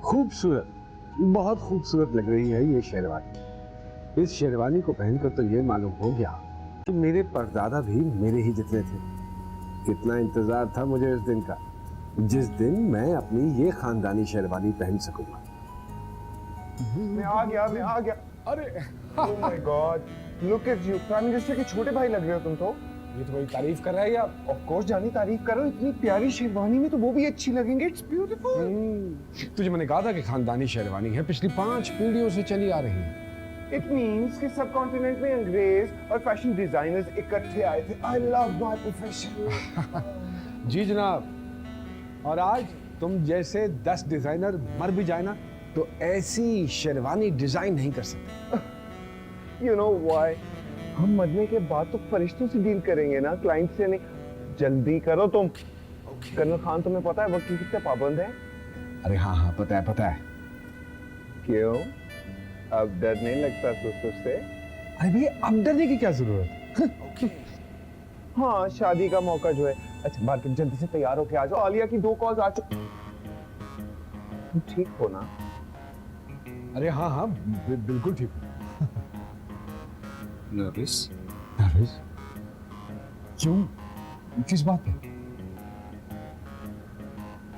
खूबसूरत, बहुत खूबसूरत लग रही है ये शेरवानी। इस शेरवानी को पहनकर तो ये मालूम हो गया कि मेरे परदादा भी मेरे ही जितने थे। कितना इंतजार था मुझे इस दिन का, जिस दिन मैं अपनी ये खानदानी शेरवानी पहन सकूंगा। मैं आ गया। अरे oh my God, look at you, prime minister के छोटे भाई लग रहे हो तुम तो। ये तो कोई तारीफ कर रहा है या? ऑफ कोर्स जानी तारीफ करो, इतनी प्यारी शेरवानी में तो वो भी अच्छी लगेंगे। It's beautiful. तुझे मैंने कहा था कि खानदानी शेरवानी है, पिछली 5 पीढ़ियों से चली आ रही है। इट मींस कि सब कॉन्टिनेंट में अंग्रेज और फैशन डिजाइनर्स इकट्ठे आए थे। I love my profession. जी जनाब। और आज तुम जैसे 10 डिजाइनर मर भी जाए ना तो ऐसी शेरवानी डिजाइन नहीं कर सकते। You know why? हम मरने के बाद तो फरिश्तों से डील करेंगे ना, क्लाइंट से नहीं। जल्दी करो तुम। कर्नल खान, तुम्हें पता है वक्त की कितने पाबंद है? अरे हाँ पता है। क्यों? अब डर नहीं लगता ससुर से? अरे भैया अब डरने की क्या जरूरत? हाँ, शादी का मौका जो है। अच्छा मार्केट जल्दी से तैयार होके आ जाओ, आलिया की 2 कॉल्स आ चुकी। तुम ठीक हो ना? अरे हाँ बिल्कुल ठीक। नर्वस? क्यों? किस बात पे?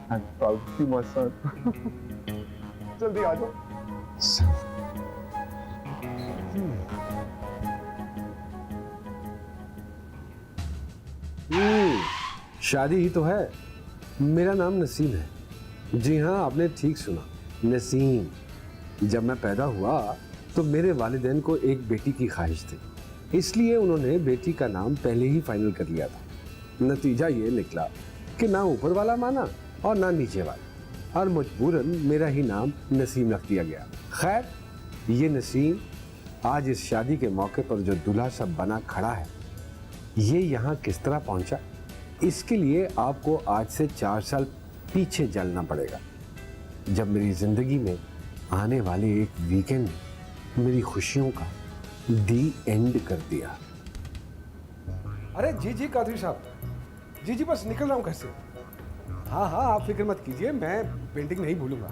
I'm proud to be my son. जल्दी आ जाओ। शादी ही तो है। मेरा नाम नसीम है। जी हाँ, आपने ठीक सुना, नसीम। जब मैं पैदा हुआ तो मेरे वालिदैन को एक बेटी की ख्वाहिश थी, इसलिए उन्होंने बेटी का नाम पहले ही फाइनल कर लिया था। नतीजा ये निकला कि ना ऊपर वाला माना और ना नीचे वाला, और मजबूरन मेरा ही नाम नसीम रख दिया गया। खैर, ये नसीम आज इस शादी के मौके पर जो दूल्हा सब बना खड़ा है, ये यहाँ किस तरह पहुंचा, इसके लिए आपको आज से 4 साल पीछे चलना पड़ेगा, जब मेरी जिंदगी में आने वाले एक वीकेंड मेरी खुशियों का दी एंड कर दिया। अरे जी कादरी साहब, जी बस निकल रहा हूँ घर से। हाँ आप फिक्र मत कीजिए, मैं पेंटिंग नहीं भूलूंगा।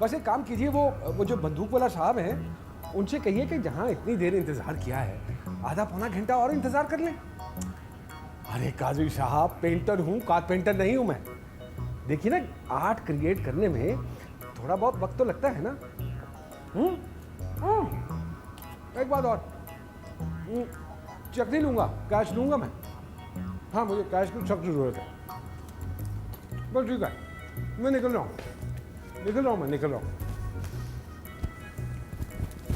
बस एक काम कीजिए, वो जो बंदूक वाला साहब हैं, उनसे कहिए कि जहाँ इतनी देर इंतजार किया है, आधा पौना घंटा और इंतजार कर लें। अरे कादरी साहब, पेंटर हूँ, कारपेंटर नहीं हूँ मैं। देखिए ना, आर्ट क्रिएट करने में थोड़ा बहुत वक्त तो लगता है ना। एक बात और, चेक नहीं लूंगा, कैश लूंगा मैं। हाँ, मुझे कैश की सख्त जरूरत है। बस ठीक है, मैं निकल रहा हूँ।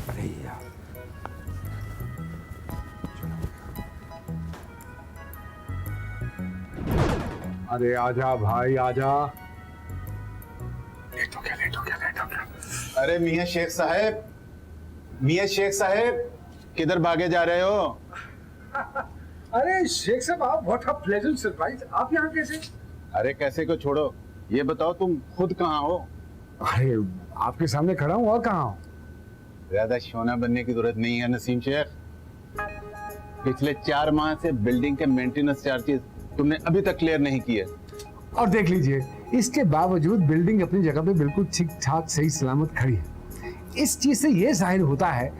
अरे यार, अरे आजा भाई आजा। लेट हो गया। अरे मियां शेख साहब किधर भागे जा रहे हो? अरे शेख साहब, आप व्हाट अ प्लेजेंट सरप्राइज। आप यहाँ कैसे? अरे कैसे को छोड़ो, ये बताओ तुम खुद कहाँ हो? अरे आपके सामने खड़ा हूँ, और कहाँ हूँ? ज्यादा शोना बनने की जरूरत नहीं है नसीम शेख। पिछले 4 माह से बिल्डिंग के मेंटेनेंस चार्जेस तुमने अभी तक क्लियर नहीं किए। और देख लीजिए, इसके बावजूद बिल्डिंग अपनी जगह पे बिल्कुल ठीक ठाक सही सलामत खड़ी है। इस चीज से ये जाहिर होता है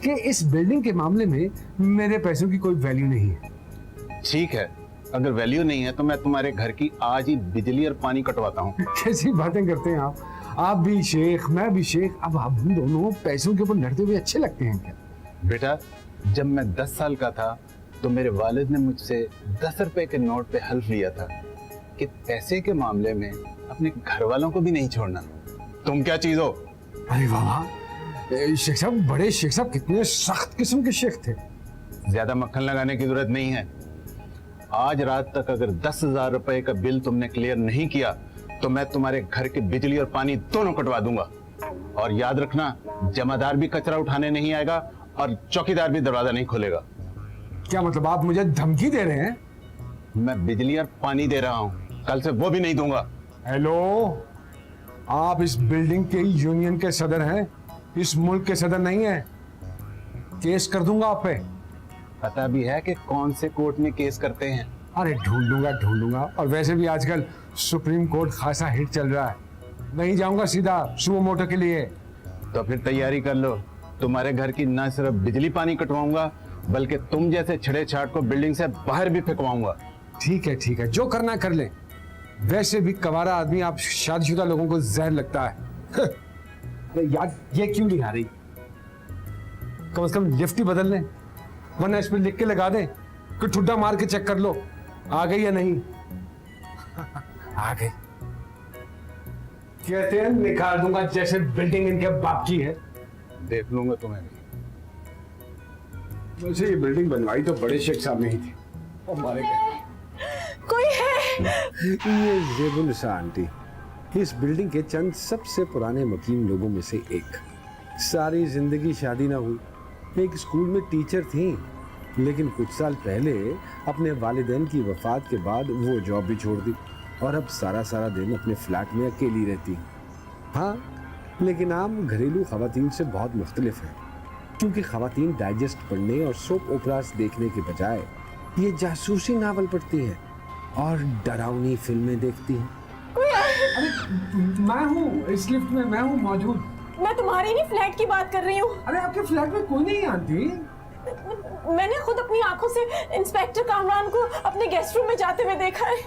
कि इस बिल्डिंग के मामले में मेरे पैसों की कोई वैल्यू नहीं है। ठीक है, अगर वैल्यू नहीं है तो मैं तुम्हारे घर की आज ही बिजली और पानी कटवाता हूँ। कैसी बातें करते हैं आप भी शेख, मैं भी शेख। अब हम दोनों पैसों के ऊपर लड़ते हुए अच्छे लगते हैं क्या? बेटा, जब मैं 10 साल का था तो मेरे वालिद ने मुझसे 10 रुपए के नोट पे हल्फ लिया था कि पैसे के मामले में अपने घर वालों को भी नहीं छोड़ना। तुम क्या चीज हो? अरे वाह, शेख साहब, बड़े शेख साहब, कितने सख्त किस्म के शेख थे। ज्यादा मक्खन लगाने की जरूरत नहीं है। आज रात तक अगर 10,000 रुपए का बिल तुमने क्लियर नहीं किया तो मैं तुम्हारे घर की बिजली और पानी दोनों कटवा दूंगा। और याद रखना, जमादार भी कचरा उठाने नहीं आएगा और चौकीदार भी दरवाजा नहीं खोलेगा। क्या मतलब, आप मुझे धमकी दे रहे हैं? मैं बिजली और पानी दे रहा हूँ, कल से वो भी नहीं दूंगा। हेलो, आप इस बिल्डिंग के यूनियन के सदर हैं, इस मुल्क के सदर नहीं है। केस कर दूंगा आप पे। पता भी है कि कौन से कोर्ट में केस करते हैं? अरे ढूंढ लूंगा। और वैसे भी आजकल सुप्रीम कोर्ट खासा हिट चल रहा है। नहीं जाऊंगा सीधा सुमो मोटो के लिए। तो फिर तैयारी कर लो, तुम्हारे घर की न सिर्फ बिजली पानी कटवाऊंगा बल्कि तुम जैसे छड़े छाट को बिल्डिंग से बाहर भी फेंकवाऊंगा। ठीक है, जो करना कर ले। वैसे भी कवारा आदमी आप शादीशुदा लोगों को जहर लगता है। यार ये क्यों नहीं आ रही? कम से कम लिफ्ट ही बदल लें, वरना इस पर लिख के लगा दें कि ठुड्डा मार के चेक कर लो आ गई या नहीं। आ गई। कहते हैं निकाल दूंगा जैसे बिल्डिंग इनके बाप की है। देख लूंगा तुम्हें। वैसे ये बिल्डिंग बनवाई तो बड़े शेख साहब ने ही थी। हमारे कोई है? ये जेबुनिसा आंटी इस बिल्डिंग के चंद सबसे पुराने मुकीम लोगों में से एक। सारी जिंदगी शादी ना हुई, एक स्कूल में टीचर थी, लेकिन कुछ साल पहले अपने वालिदैन की वफात के बाद वो जॉब भी छोड़ दी और अब सारा दिन अपने फ्लैट में अकेली रहती। हाँ, लेकिन आम घरेलू खवातीन से बहुत मुख्तलिफ है, क्योंकि खवातीन डाइजेस्ट पढ़ने और सोप ओपरास देखने के बजाय ये जासूसी नावल पढ़ती हैं और डरावनी फिल्में देखती हैं। मैं हूँ इस लिफ्ट में, मैं हूँ मौजूद। मैं तुम्हारी नहीं फ्लैट की बात कर रही हूँ। अरे आपके फ्लैट में कोई नहीं आंटी। मैंने खुद अपनी आंखों से इंस्पेक्टर कामरान को अपने गेस्ट रूम में जाते हुए देखा है।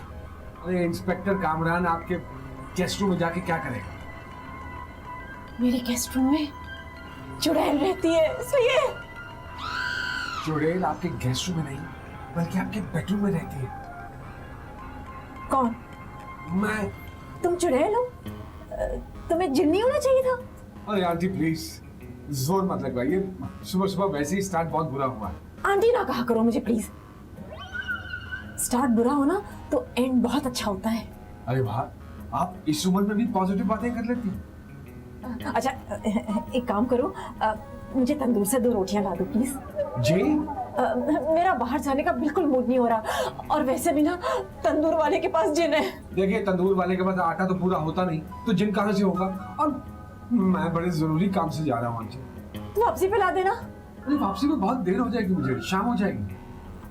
अरे इंस्पेक्टर कामरान आपके गेस्ट रूम में जाके क्या करेगा? मेरे गेस्ट रूम में चुड़ैल रहती है, इसलिए। चुड़ैल आपके गेस्ट रूम में नहीं बल्कि आपके बेडरूम में रहती है। कौन? मैं। तुम चुड़ैल हो? तुम्हें जिन्नी होना चाहिए था। अरे आंटी प्लीज जोर मत लगवाइए, सुबह वैसे ही स्टार्ट बहुत बुरा हुआ है। आंटी ना कहा करो मुझे प्लीज। स्टार्ट बुरा होना तो एंड बहुत अच्छा होता है। अरे वाह, आप इस उम्र में भी पॉजिटिव बातें कर लेती हैं। अच्छा एक काम करो, मुझे तंदूर से 2 रोटियां ला दो प्लीज। जी? मेरा बाहर जाने का बिल्कुल मूड नहीं हो रहा, और वैसे भी ना तंदूर वाले के पास जिन है। देखिए, तंदूर वाले के पास आटा तो पूरा होता नहीं, तो जिन कहाँ से होगा? और मैं बड़े जरूरी काम से जा रहा हूँ आंटी। तो वापसी पे ला देना। अरे वापसी में बहुत देर हो जाएगी, मुझे शाम हो जाएगी।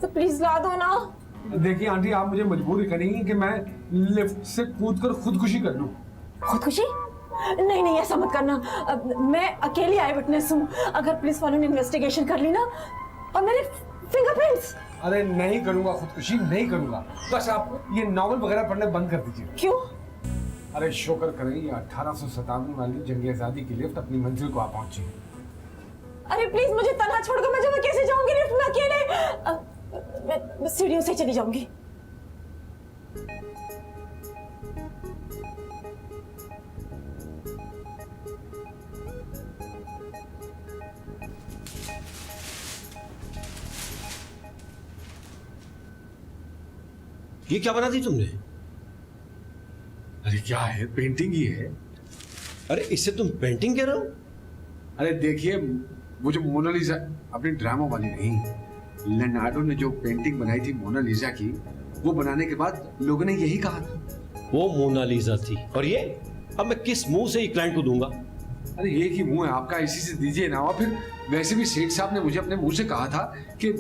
तो प्लीज ला दो ना। देखिए आंटी, आप मुझे मजबूर करेंगी कि मैं लिफ्ट से कूदकर खुदकुशी कर लूं। खुदकुशी? नहीं ऐसा मत करना। मैं अकेली आई विटनेस हूँ। अगर पुलिस वालों ने इन्वेस्टिगेशन कर ली ना, और मेरे फिंगरप्रिंट्स। अरे नहीं करूंगा खुदकुशी, नहीं करूंगा। बस आप ये नॉवल वगैरह पढ़ने बंद कर दीजिए। क्यों? अरे शुक्र करें ये 1857 वाली जंग आजादी की लिफ्ट अपनी मंजिल को आ पहुंची। अरे प्लीज मुझे तन्हा छोड़कर मैं कैसे जाऊंगी लिफ्ट में अकेले? मैं सीढ़ियों से चली जाऊंगी। ये क्या बना दी तुमने? अरे क्या है, पेंटिंग ही है। अरे इससे तुम पेंटिंग कह रहे हो? अरे देखिए, वो जो मोनालिसा अपनी ड्रामा वाली नहीं, लियोनार्डो ने जो पेंटिंग बनाई थी मोनालिसा की, वो बनाने के बाद लोगों ने यही कहा था। वो मोनालिसा थी, और ये अब मैं किस मुंह से ये क्लाइंट को दूंगा? अरे एक ही मुंह है आपका, इसी से दीजिए ना। और फिर वैसे भी सेठ साहब ने मुझे अपने मुंह से कहा था कि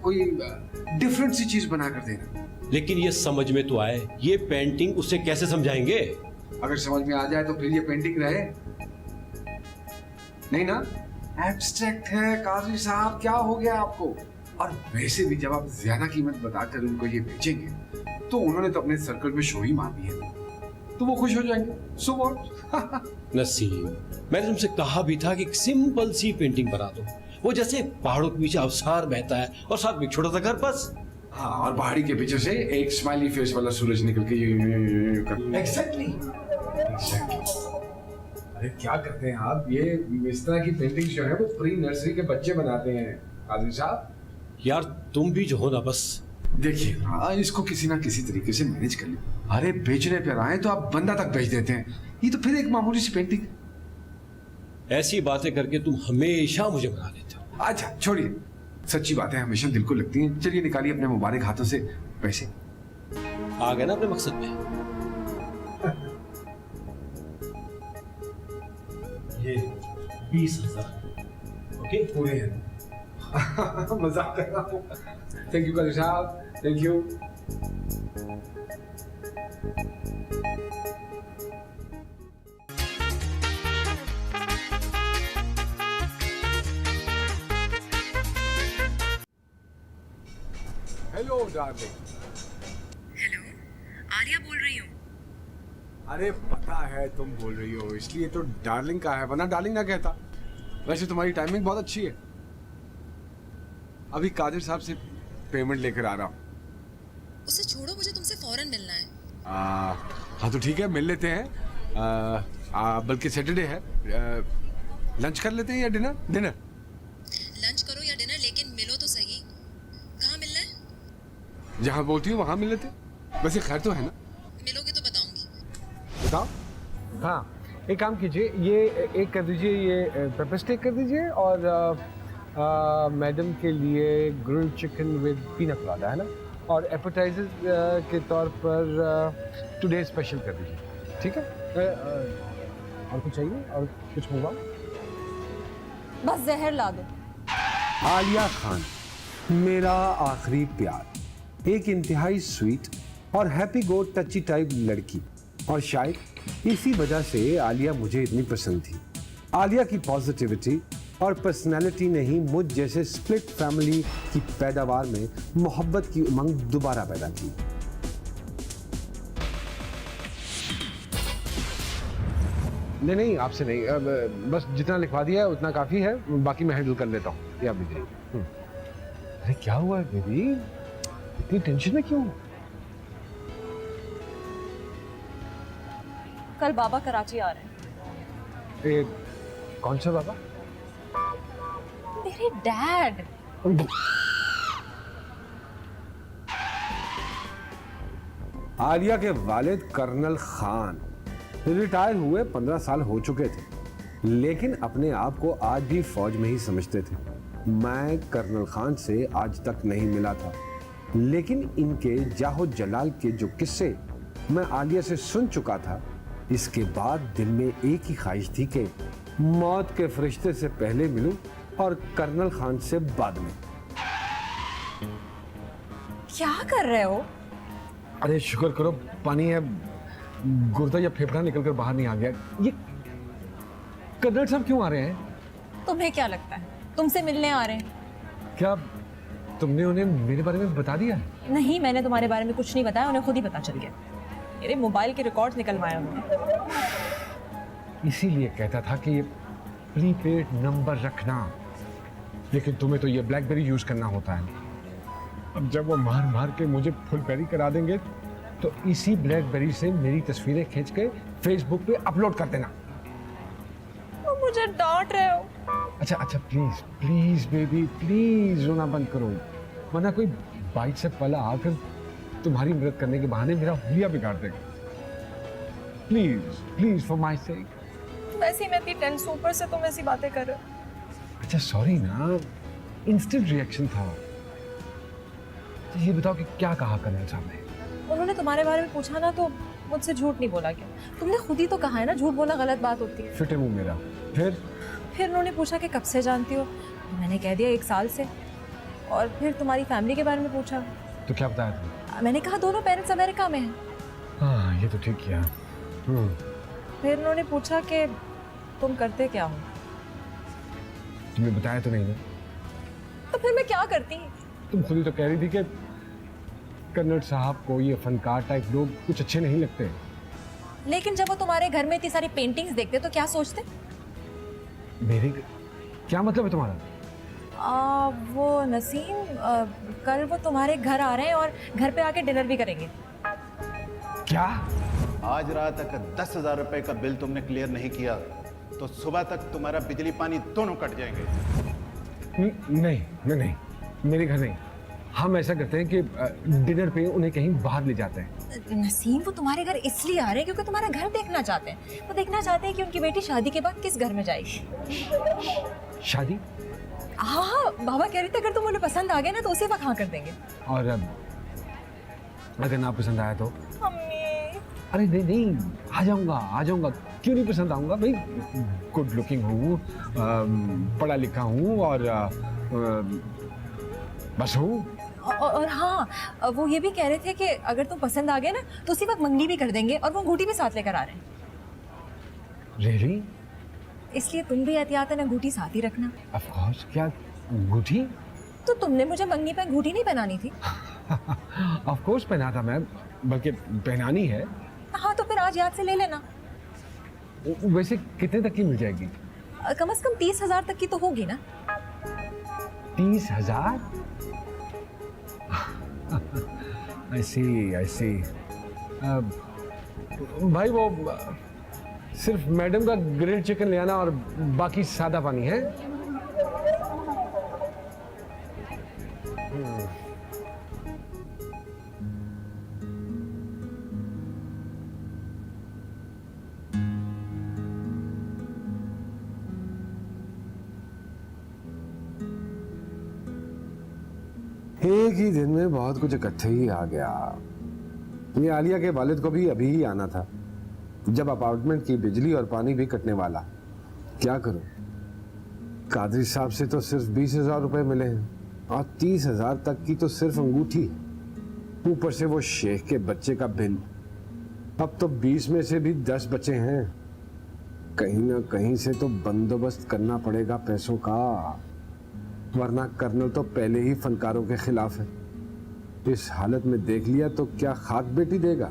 कोई डिफरेंट सी चीज बना कर देना। लेकिन ये समझ में तो आए, ये पेंटिंग उसे कैसे समझाएंगे? अगर समझ में आ जाए तो फिर ये पेंटिंग रहे नहीं ना। एब्स्ट्रैक्ट है काजी साहब, क्या हो गया आपको? और वैसे भी जब आप ज्यादा कीमत बताकर उनको ये बेचेंगे तो उन्होंने तो अपने सर्कल में शो ही मार दी है, तो वो खुश हो जाएंगे। So what? नसीम, मैंने तुमसे कहा भी था कि एक सिंपल सी पेंटिंग बना दो, वो जैसे पहाड़ों के पीछे अवसार बहता है और साथ में एक छोटा सा घर, बस। हाँ, और पहाड़ी के पीछे से एक स्माइली फेस वाला सूरज निकल के एग्जैक्टली। अरे क्या करते हैं आप? ये इस तरह की पेंटिंग जो है वो प्री नर्सरी के बच्चे बनाते हैं काजी साहब। यार तुम भी जो हो ना, बस देखिए, हाँ, इसको किसी ना किसी तरीके से मैनेज कर लो। अरे बेचने पर आए तो आप बंदा तक बेच देते हैं, ये तो फिर एक मामूली सी पेंटिंग। ऐसी बातें करके तुम हमेशा मुझे बना लेते हो। अच्छा छोड़िए, सच्ची बातें हमेशा दिल को लगती हैं। चलिए निकालिए अपने मुबारक हाथों से पैसे। आ गए ना अपने मकसद पे? ये 20,000 ओके पूरे हैं। मजाक कर रहा हूँ। थैंक यू काजी साहब, thank you. Hello darling. Hello, Alia बोल रही हूँ। अरे पता है तुम बोल रही हो, इसलिए तो डार्लिंग का है, वरना डार्लिंग ना कहता। वैसे तुम्हारी टाइमिंग बहुत अच्छी है। अभी कादिर साहब से पेमेंट लेकर आ रहा हूँ। उसे छोड़ो, मुझे तुमसे फौरन मिलना है। हाँ तो ठीक है, मिल लेते हैं। बल्कि सैटरडे है, लंच कर लेते हैं या डिनर? डिनर लंच करो या डिनर, लेकिन मिलो तो सही। कहाँ मिलना है? जहाँ बोलती हूँ वहाँ मिल लेते हैं। वैसे खैर तो है ना? मिलोगे तो बताऊंगी। बताओ। हाँ, एक काम कीजिए, ये एक कर दीजिए, ये पेपर स्टेक कर दीजिए, और मैडम के लिए ग्रिल्ड चिकन विद पीना कोलाडा, है ना? और एपेटाइजर के तौर पर टुडे स्पेशल कर दीजिए, ठीक है? और कुछ चाहिए? और कुछ मंगवाओ? बस जहर ला दो। आलिया खान, मेरा आखिरी प्यार, एक इंतहाई स्वीट और हैप्पी गो टची टाइप लड़की, और शायद इसी वजह से आलिया मुझे इतनी पसंद थी। आलिया की पॉजिटिविटी और पर्सनालिटी ने ही मुझ जैसे स्प्लिट फैमिली की पैदावार में मोहब्बत की उमंग दोबारा पैदा की। नहीं, आपसे नहीं, बस जितना लिखवा दिया है उतना काफी है, बाकी मैं हैंडल कर लेता हूँ। ये आप दीजिए। अरे क्या हुआ है बेबी, इतनी टेंशन में क्यों? कल बाबा कराची आ रहे हैं। ए, कौन सा बाबा? मेरे डैड। आलिया के वालिद कर्नल खान रिटायर हुए 15 साल हो चुके थे, लेकिन अपने आप को आज भी फौज में ही समझते थे। मैं कर्नल खान से आज तक नहीं मिला था, लेकिन इनके जाहो जलाल के जो किस्से मैं आलिया से सुन चुका था, इसके बाद दिल में एक ही ख्वाहिश थी कि मौत के फरिश्ते से पहले मिलूं और कर्नल खान से बाद में। क्या कर रहे हो? अरे शुक्र करो पानी है, गुर्दा या फेफड़ा निकलकर बाहर नहीं आ गया। ये कर्नल साहब क्यों आ रहे हैं? तुम्हें क्या लगता है तुमसे मिलने आ रहे हैं? क्या तुमने उन्हें मेरे बारे में बता दिया? नहीं, मैंने तुम्हारे बारे में कुछ नहीं बताया, उन्हें खुद ही पता चल गया। मेरे मोबाइल के रिकॉर्ड्स निकलवाए उन्होंने। इसीलिए कहता था कि प्रीपेड नंबर रखना, लेकिन तुम्हें तो ये ब्लैकबेरी यूज करना होता है। अब जब वो मार मार के मुझे फुलबेरी करा देंगे, तो इसी ब्लैकबेरी से मेरी तस्वीरें खींच के फेसबुक पे अपलोड कर देना। तुम मुझे डांट रहे हो। अच्छा प्लीज प्लीज बेबी, प्लीज रोना बंद करो, वरना कोई बाइक से पला आकर तुम्हारी मदद करने के बहाने मेरा हुलिया बिगाड़ देगा। प्लीज प्लीज फॉर माय सेक। वैसे ही मैं इतनी टेंस, ऊपर से तुम ऐसी बातें कर रहे हो। अच्छा सॉरी ना, इंस्टेंट रिएक्शन था। तो ये बताओ कि क्या कहा कर्नल साहब ने? उन्होंने तुम्हारे बारे में पूछा ना, तो मुझसे झूठ नहीं बोला क्या? तुमने खुद ही तो कहा है ना, झूठ बोलना गलत बात होती है। फिटे मुंह मेरा। फिर उन्होंने पूछा कि कब से जानती हो, तो मैंने कह दिया 1 साल से। और फिर तुम्हारी फैमिली के बारे में पूछा, तो क्या बताया तुमने? मैंने कहा दोनों पेरेंट्स अमेरिका में हैं। हाँ ये तो ठीक किया। फिर उन्होंने पूछा कि तुम करते क्या हो। तुम्हें बताया तो नहीं ना? तो फिर मैं क्या करती? तुम खुद ही तो कह रही थी कि कर्नल साहब को ये फनकार टाइप लोग कुछ अच्छे नहीं लगते। लेकिन जब वो तुम्हारे घर में इतनी सारी पेंटिंग्स देखते तो क्या सोचते? मेरे क्या मतलब है तुम्हारा? वो नसीम, कल वो तुम्हारे घर आ रहे हैं और घर पे आके डिनर भी करेंगे। क्या? आज रात तक 10,000 रुपए का बिल तुमने क्लियर नहीं किया तो सुबह तक तुम्हारा बिजली पानी दोनों कट जाएंगे। नहीं, मेरे घर नहीं। हम ऐसा करते हैं कि डिनर पे उन्हें कहीं बाहर ले जाते हैं। नसीम, वो तुम्हारे घर इसलिए आ रहे हैं क्योंकि तुम्हारा घर देखना चाहते हैं। वो देखना चाहते हैं कि उनकी बेटी शादी के बाद किस घर में जाएगी। शादी? हाँ, बाबा कह रहे थे अगर तुम उन्हें पसंद आ गए ना तो उसी वक्त हाँ कर देंगे। और अगर ना पसंद आया तो? मम्मी। अरे नहीं, आ जाऊंगा। क्यों नहीं पसंद आऊंगा भाई? गुड लुकिंग हूँ, पढ़ा लिखा हूँ और बस हूँ। और हाँ, वो ये भी कह रहे थे कि अगर तुम पसंद आ गए ना तो उसी वक्त मंगनी भी कर देंगे, और वो अंगूठी भी साथ लेकर आ रहे हैं। Really? इसलिए तुम भी एहतियातन अंगूठी साथ ही रखना। Of course। क्या अंगूठी? तो तुमने मुझे मंगनी पे अंगूठी नहीं पहनानी थी? ऑफ कोर्स पहना था मैम, बल्कि पहनानी है। हाँ तो फिर आज याद से ले लेना। वैसे कितने तक की मिल जाएगी? कम से कम 30,000 तक की तो होगी ना। 30,000? I see. भाई वो सिर्फ मैडम का ग्रिल्ड चिकन ले आना और बाकी सादा पानी है। एक ही दिन में बहुत कुछ इकट्ठे ही आ गया। ये आलिया के वालिद को भी अभी ही आना था, जब अपार्टमेंट की बिजली और पानी भी कटने वाला। क्या करूं? कादरी साहब से तो सिर्फ 20,000 रुपए मिले हैं और 30,000 तक की तो सिर्फ अंगूठी, ऊपर से वो शेख के बच्चे का बिल। अब तो 20 में से भी 10 बचे हैं। कहीं ना कहीं से तो बंदोबस्त करना पड़ेगा पैसों का, वरना कर्नल तो पहले ही फनकारों के खिलाफ है। इस हालत में देख लिया तो क्या खाक बेटी देगा?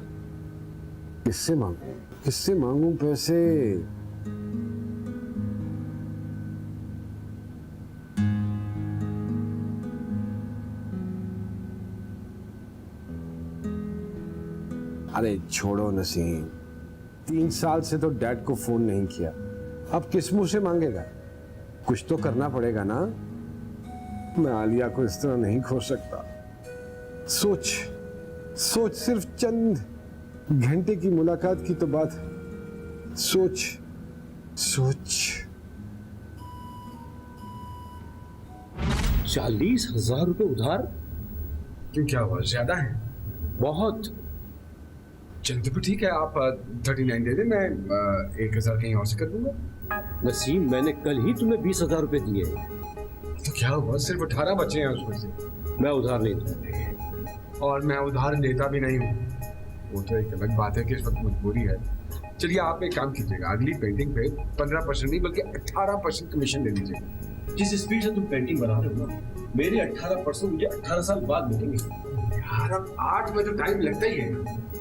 किससे मांगू पैसे? अरे छोड़ो नसीम, 3 साल से तो डैड को फोन नहीं किया, अब किस मुंह से मांगेगा? कुछ तो करना पड़ेगा ना। मैं आलिया को इस तरह नहीं खो सकता। सोच सिर्फ चंद घंटे की मुलाकात की तो बात है। सोच 40,000 रुपए उधार? क्यों, क्या हुआ? ज्यादा है? बहुत। चल तो ठीक है, आप 39 दे दे, मैं 1,000 कहीं और से कर दूंगा। नसीम, मैंने कल ही तुम्हें 20,000 रुपए दिए हैं। तो क्या हुआ? सिर्फ 18 बचे हैं उसमें से। मैं उधार नहीं दूंगा। और मैं उधार लेता भी नहीं हूँ। वो तो एक अलग बात है कि इस वक्त मजबूरी है। चलिए आप एक काम कीजिएगा, अगली पेंटिंग पे 15% नहीं बल्कि 18% कमीशन ले लीजिएगा। जिस स्पीड से तुम पेंटिंग बना रहे हो ना, मेरे 18% मुझे 18 साल बाद मिलेंगे। यार अब 8 में तो टाइम लगता ही है।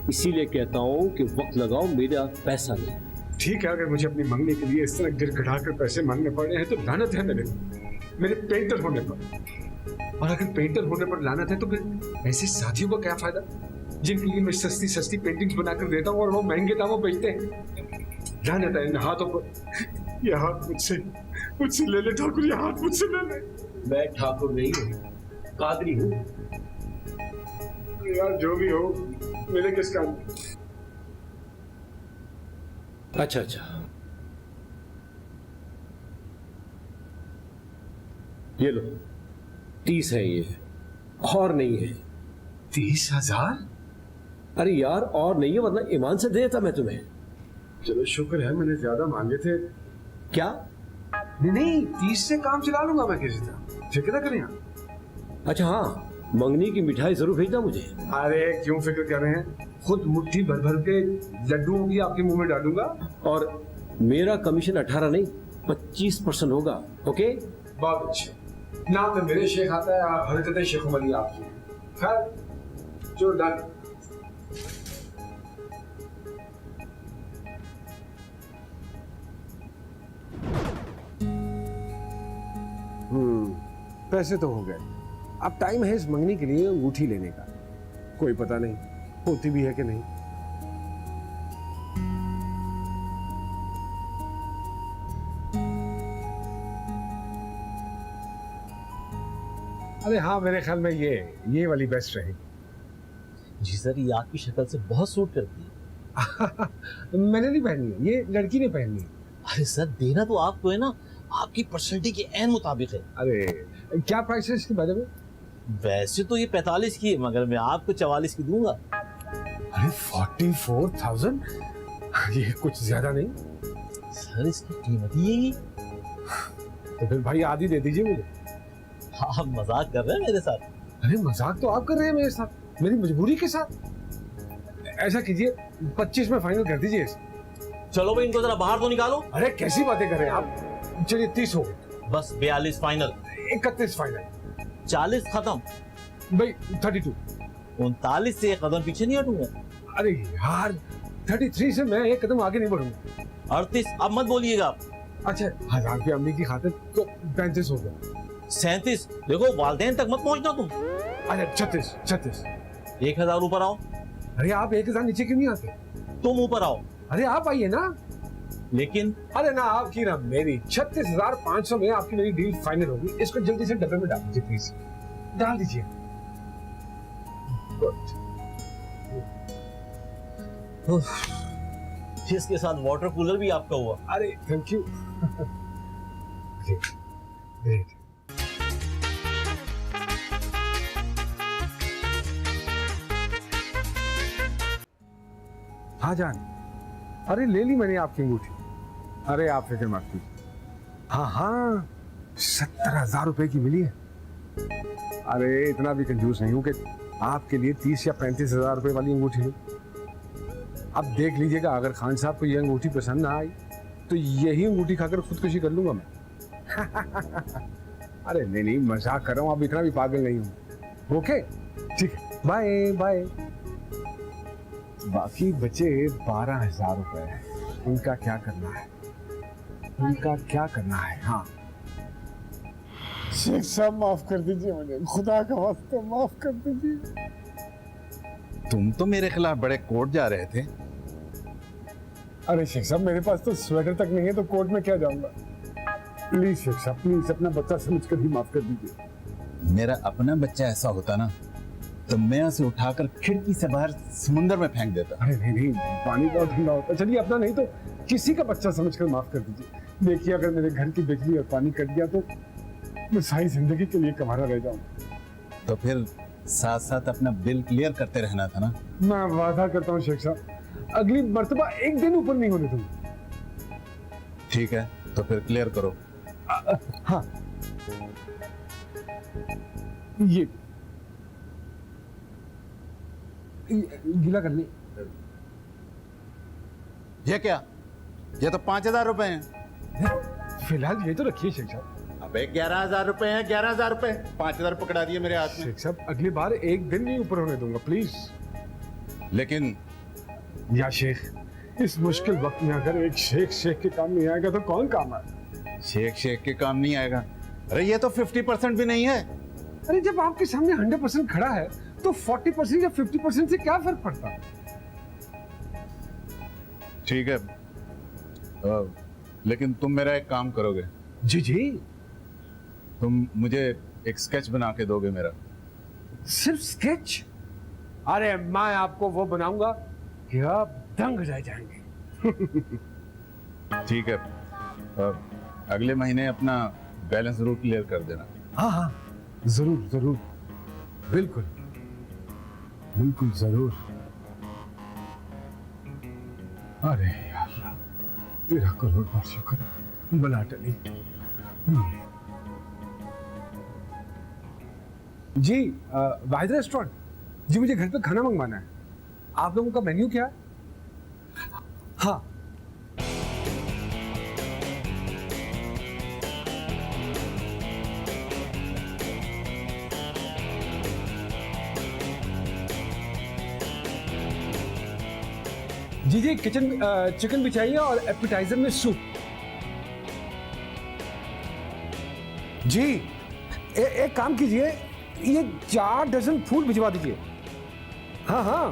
इसीलिए कहता हूँ कि वक्त लगाओ, मेरा पैसा नहीं। ठीक है, अगर मुझे अपनी मंगनी के लिए इस तरह गिड़गिड़ा कर पैसे मांगने पड़े हैं तो लानत है मेरे पेंटर होने पर। और अगर पेंटर होने पर लानत है तो फिर ऐसे साथियों का क्या फायदा जिनके लिए मैं सस्ती पेंटिंग्स बनाकर देता हूँ और वो महंगे दामों बेचते हैं। लानत है इन हाथों पर। ये हाथ मुझसे ले ले ठाकुर, ये हाथ मुझसे ले ले। मैं ठाकुर नहीं हूँ, कादरी हूँ। यार जो भी हो, मेरे किस काम? अच्छा, ये लो, 30 है ये, और नहीं है। 30,000? अरे यार, और नहीं है, वरना ईमान से देता मैं तुम्हें। चलो शुक्र है, मैंने ज्यादा मांगे थे। क्या? नहीं, 30 से काम चला लूंगा मैं किसी तरह, फिक्र ना करें आप। अच्छा हाँ, मंगनी की मिठाई जरूर भेजना मुझे। अरे क्यों फिक्र कर रहे हैं, खुद मुट्ठी भर भर के लड्डुओं की आपके मुंह में डालूंगा। और मेरा कमीशन 18 नहीं 25% होगा। ओके? बहुत अच्छे। नाम में मेरे शेख आता है, हरकतें शेख मली आपकी। खैर जो डन। पैसे तो हो गए, अब टाइम है इस मंगनी के लिए अंगूठी लेने का। कोई पता नहीं होती भी है कि नहीं। अरे हाँ, मेरे ख्याल में ये वाली बेस्ट रहेगी। जी सर, ये आपकी शक्ल से बहुत सूट करती है। मैंने नहीं पहनी है, ये लड़की ने पहनी है। अरे सर, देना तो आपको है ना, आपकी पर्सनैलिटी के एन मुताबिक है। अरे क्या प्राइस है इसके बारे में? वैसे तो ये 45 की है, मगर मैं आपको 44 की दूंगा। अरे 44,000? ये कुछ ज्यादा नहीं? सर इसकी कीमत ही यही। तो फिर भाई आधी दे दीजिए मुझे। आप मजाक कर रहे हैं मेरे साथ? अरे मजाक तो आप कर रहे हैं मेरे साथ, मेरी मजबूरी के साथ। ऐसा कीजिए 25 में फाइनल कर दीजिए। चलो भाई, इनको जरा बाहर तो निकालो। अरे कैसी बातें कर रहे हैं आप? चलिए 30 हो गए। बस 42 फाइनल। 31 फाइनल। 40 खत्म। भाई 32। 39 से एक कदम पीछे नहीं हटूंगा। अरे यार 33 से मैं एक कदम आगे नहीं बढ़ूंगा। 38 अब मत बोलिएगा आप। अच्छा 1000 रुपये अम्मी की खातिर तो 35 हो गया। 37 देखो वालदेन तक मत पहुंचना तुम। अच्छा 36। 1000 ऊपर आओ। अरे आप 1000 नीचे क्यों नहीं आते? तुम ऊपर आओ। अरे आप आइए ना। लेकिन अरे ना आपकी ना मेरी 36,500 में आपकी मेरी डील फाइनल होगी। इसको जल्दी से डब्बे में डाल दीजिए प्लीज। डाल दीजिए। इसके साथ वाटर कूलर भी आपका हुआ। अरे थैंक यू। ग्रेट। हाँ जान, अरे ले ली मैंने आपकी अंगूठी। अरे आप फिक्र मत कीजिए। हाँ 70,000 रुपए की मिली है। अरे इतना भी कंजूस नहीं हूं कि आपके लिए 30 या 35,000 रुपए वाली अंगूठी लूं। अब देख लीजिएगा, अगर खान साहब को ये अंगूठी पसंद ना आई तो यही अंगूठी खाकर खुदकुशी कर लूंगा मैं। अरे नहीं मजाक कर रहा हूं, अब इतना भी पागल नहीं हूं। ओके ठीक है, बाय बाय। बाकी बचे 12,000 रुपए, उनका क्या करना है? हाँ शेख साहब माफ कर दीजिए मुझे, खुदा का वास्ता माफ कर दीजिए। तुम तो मेरे खिलाफ बड़े कोर्ट जा रहे थे। अरे शेख साहब मेरे पास तो स्वेटर तक नहीं है तो कोर्ट में क्या जाऊंगा। प्लीज शेख साहब प्लीज अपना बच्चा समझकर ही माफ कर दीजिए। मेरा अपना बच्चा ऐसा होता ना तो मैं उसे उठाकर खिड़की से बाहर समुंदर में फेंक देता। अरे नहीं पानी बहुत ठंडा होता। चलिए अपना नहीं तो किसी का बच्चा समझकर माफ कर दीजिए। देखिए अगर मेरे घर की बिजली और पानी कट गया तो मैं सारी जिंदगी के लिए कमारा रह जाऊंगा। तो फिर साथ साथ अपना बिल क्लियर करते रहना था ना। मैं वादा करता हूँ शेख साहब, अगली मर्तबा एक दिन ऊपर नहीं होने दूंगा। ठीक है तो फिर क्लियर करो। हाँ ये गीला कर ले। ये क्या? ये तो 5,000 रुपए हैं। फिलहाल ये तो रखिए शेख साहब। अबे 11,000 रुपए हैं, 11,000 रुपए। 5,000 पकड़ा दिए मेरे हाथ में। शेख साहब अगली बार एक दिन नहीं ऊपर होने दूंगा प्लीज। लेकिन या शेख इस मुश्किल वक्त में अगर एक शेख के काम नहीं आएगा तो कौन काम आएगा? शेख के काम नहीं आएगा। अरे ये तो 50% भी नहीं है। अरे जब आपके सामने 100% खड़ा है तो 40% या 50% से क्या फर्क पड़ता है? ठीक है लेकिन तुम मेरा एक काम करोगे। जी तुम मुझे एक स्केच बना के दोगे मेरा। सिर्फ स्केच? अरे मैं आपको वो बनाऊंगा कि आप दंग रह जाएंगे। ठीक है अगले महीने अपना बैलेंस जरूर क्लियर कर देना। हाँ जरूर बिल्कुल जरूर। अरे अल्लाह तेरा करोड़ बार शुक्र, बला टली। जी वाहिद रेस्टोरेंट जी, मुझे घर पे खाना मंगवाना है। आप लोगों का मेन्यू क्या है? हाँ जी चिकन भी चाहिए और एपेटाइजर में सूप। जी एक काम कीजिए, ये 4 डजन फूल भिजवा दीजिए। हाँ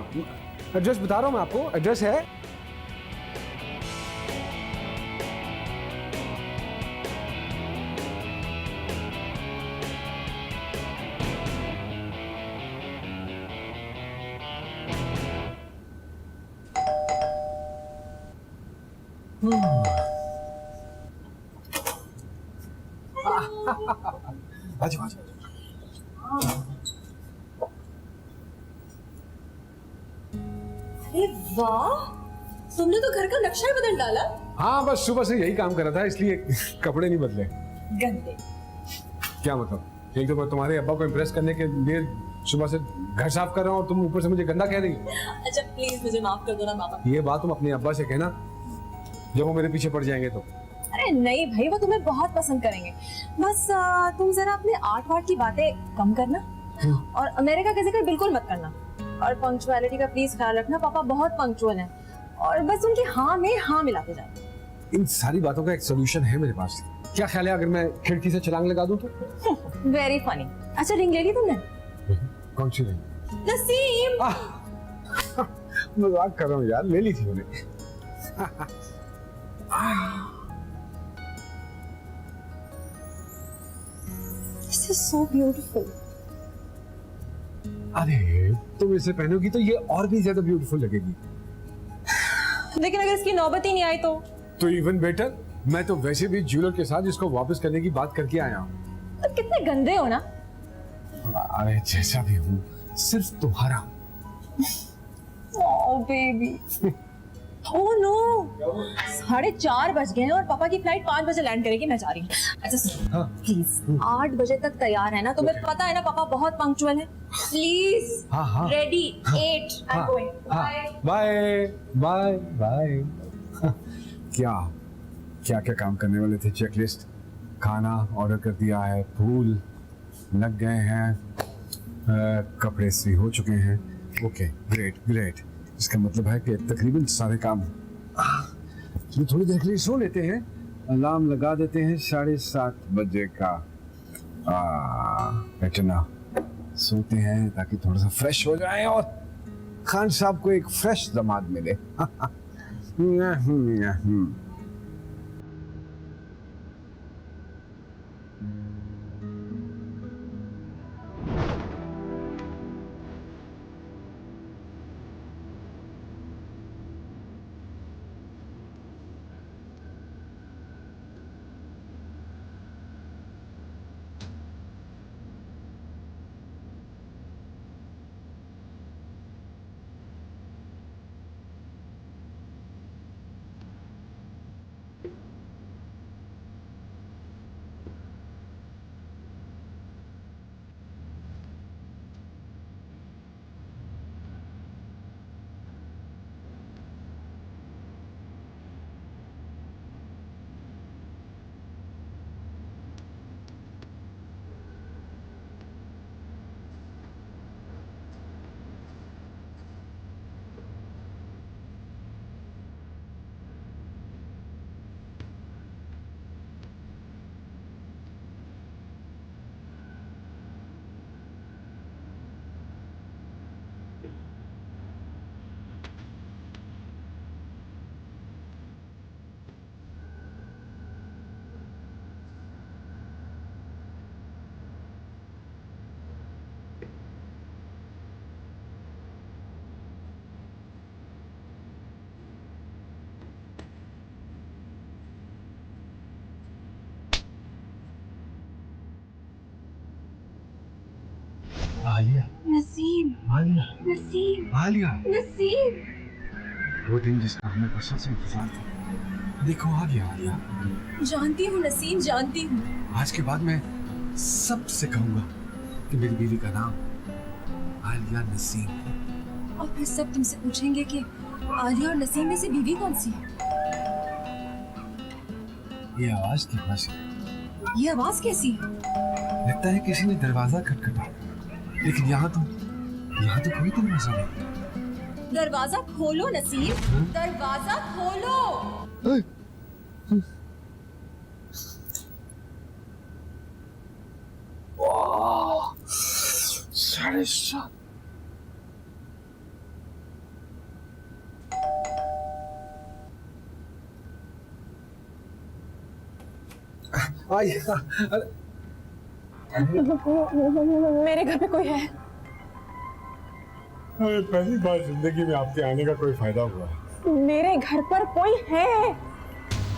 एड्रेस बता रहा हूँ मैं आपको। एड्रेस है आजा। अरे वाह, तुमने तो घर का नक्शा ही बदल डाला। हाँ बस सुबह से यही काम कर रहा था इसलिए कपड़े नहीं बदले। गंदे। क्या मतलब? एक तो मैं तुम्हारे अब्बा को इम्प्रेस करने के लिए सुबह से घर साफ कर रहा हूँ और तुम ऊपर से मुझे गंदा कह रही हो। अच्छा प्लीज मुझे माफ कर दो ना मामा। ये बात तुम अपने अब्बा से कहना जब वो मेरे पीछे पड़ जाएंगे तो। अरे नहीं भाई, वो तुम्हें बहुत पसंद करेंगे। बस तुम जरा अपने आर्ट वार्ट की बातें कम करना और अमेरिका का जिक्र बिल्कुल मत करना। और पंक्चुअलिटी का प्लीज ख्याल रखना, पापा बहुत पंक्चुअल हैं और बस उनकी हाँ में हाँ मिलाते जाए। इन सारी बातों का एक सोल्यूशन है मेरे पास। क्या ख्याल है अगर मैं खिड़की से छलांग लगा दूं तो? Very funny. अच्छा रिंग ले ली तुमने? कौन सी रिंग? नसीम। मजाक कर रहा हूँ यार, ले ली थी मैंने। This is so beautiful. अरे तुम इसे पहनोगी तो ये और भी ज्यादा ब्यूटीफुल लगेगी। लेकिन अगर इसकी नौबत ही नहीं आई तो इवन बेटर। मैं तो वैसे भी ज्वेलर के साथ इसको वापस करने की बात करके आया हूँ। कितने गंदे हो ना। अरे जैसा भी हूँ, सिर्फ तुम्हारा। Oh baby. Oh no. 4:30 बज गए हैं और पापा की फ्लाइट 5 बजे लैंड करेगी, मैं जा रही हूँ। अच्छा प्लीज 8 बजे तक तैयार है ना? तुम्हें पता है ना पापा बहुत पंक्चुअल है। प्लीज हाँ। Ready 8 I'm going. Bye. Bye bye bye. क्या क्या क्या काम करने वाले थे? चेकलिस्ट, खाना ऑर्डर कर दिया है, फूल लग गए हैं, कपड़े सी हो चुके हैं। Okay great great. इसका मतलब है कि तकरीबन सारे काम। तो थोड़ी देर के लिए सो लेते हैं, अलार्म लगा देते हैं 7:30 बजे का। इतना सोते हैं ताकि थोड़ा सा फ्रेश हो जाए और खान साहब को एक फ्रेश दामाद मिले। आलिया, नसीम। आलिया, नसीम। आलिया। नसीम। वो दिन जिसका हमें बरसों से इंतजार था, देखो आ गया आलिया। जानती हूँ नसीम, जानती हूँ। आज के बाद मैं सबसे कहूंगा कि मेरी बीवी का नाम आलिया नसीम। और फिर सब तुमसे पूछेंगे कि आलिया और नसीम में से बीवी कौन सी है? ये आवाज कितना से? ये आवाज कैसी है? लगता है किसी ने दरवाजा खटखटाया, लेकिन यहाँ तो कोई दरवाजा नहीं। दरवाजा खोलो नसीम, दरवाजा खोलो। ओह, 7:30। मेरे घर पे कोई है? पहली बार जिंदगी में आपके आने का कोई फायदा हुआ है। मेरे घर पर कोई है?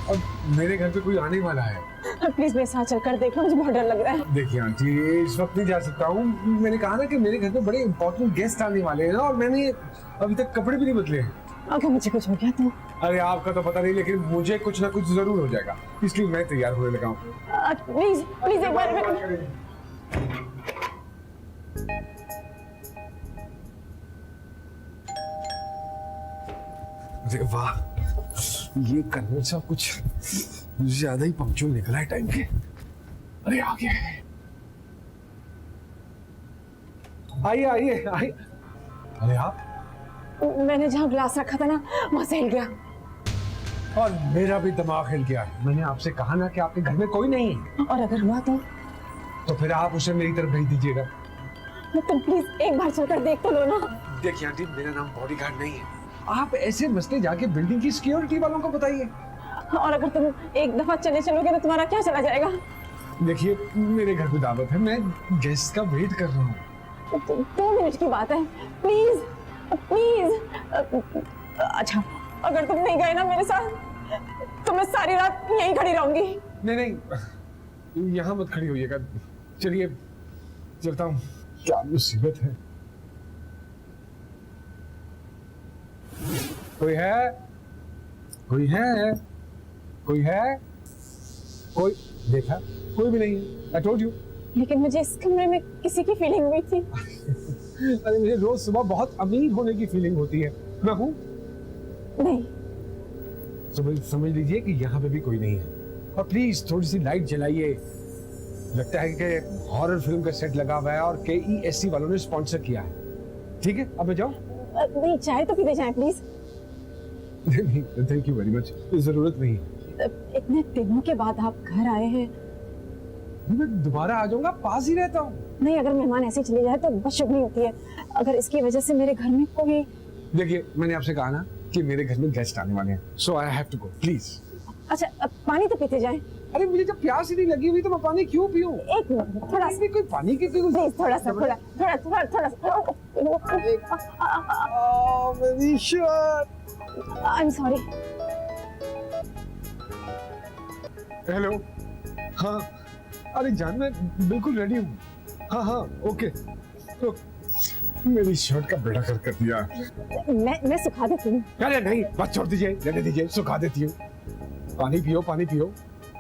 और मेरे घर पे कोई आने वाला है। प्लीज मेरे साथ चलकर देख लो, मुझे बहुत डर लग रहा है। देखिए आंटी, इस वक्त नहीं जा सकता हूँ। मैंने कहा ना कि मेरे घर पे बड़े इंपॉर्टेंट गेस्ट आने वाले हैं ना, और मैंने अभी तक कपड़े भी नहीं बदले हैं। अगर मुझे कुछ हो गया तो? अरे आपका तो पता नहीं, लेकिन मुझे कुछ ना कुछ जरूर हो जाएगा, इसलिए मैं तैयार होने लगा हूँ। प्लीज प्लीज एक बार अरे वाह, ये कर्नल साहब कुछ ज्यादा ही पंक्चुअल निकला है टाइम के। अरे आ गया। आइए आइए आइए। अरे आप? मैंने जहाँ ग्लास रखा था ना वहां से हिल गया। और मेरा भी दिमाग हिल गया। मैंने आपसे कहा ना कि आपके घर में कोई नहीं है। और अगर हुआ तो फिर आप उसे मेरी तरफ भेज दीजिएगा। तुम प्लीज एक बार चलकर देख तो लो ना। देखिए आंटी, मेरा नाम बॉडीगार्ड नहीं है। आप ऐसे मसले जाके बिल्डिंग की सिक्योरिटी वालों को बताइए। और अगर तुम एक दफा चले चलोगे तो तुम्हारा क्या चला जाएगा? देखिए, मेरे घर पे दावत है, मैं गेस्ट का वेट कर रहा हूँ। 2 मिनट की बात है, प्लीज प्लीज। अच्छा, अगर तुम नहीं गए ना मेरे साथ तो मैं सारी रात यहीं खड़ी रहूंगी। नहीं, यहाँ मत खड़ी होइएगा। चलिए चलता हूँ। क्या मुसीबत है। कोई है? कोई है? कोई है? कोई देखा? कोई भी नहीं है। I told you. लेकिन मुझे इस कमरे में किसी की फीलिंग हुई थी। अरे मुझे रोज सुबह बहुत अमीर होने की फीलिंग होती है। मैं हूँ? नहीं। समझ लीजिए कि यहाँ पे भी कोई नहीं है। और प्लीज थोड़ी सी लाइट जलाइए। लगता है कि हॉरर फिल्म का सेट लगा हुआ है और KESC वालों ने स्पॉन्सर किया है। ठीक है, अब मैं जाऊँ? नहीं, चाय तो पीते जाएं प्लीज। नहीं, थैंक यू वेरी मच। जरूरत नहीं। इतने दिनों के बाद आप घर आए हैं। मैं दोबारा आ जाऊंगा, पास ही रहता हूँ। नहीं, अगर मेहमान ऐसे चले जाए तो बस शुभ नहीं होती है। अगर इसकी वजह से मेरे घर में कोई। देखिए, मैंने आपसे कहा ना कि मेरे घर में गेस्ट आने वाले हैं, so I have to go, please. अच्छा, अब पानी तो पीते जाएं। अरे मुझे जब प्यास ही नहीं लगी हुई तो मैं पानी क्यों पीऊं? एक मिनट, थोड़ा सा। कोई पानी की कोई प्लीज, थोड़ा सा। मेरी shirt. I am sorry. Hello. हाँ, अरे जान, मैं बिल्कुल रेडी हूँ। हाँ, ओके। तो मेरी शर्ट का बेड़ा कर दिया। मैं सुखा देती हूँ। अरे नहीं, बस छोड़ दीजिए, रहने दीजिए, सुखा देती हूँ। पानी पियो।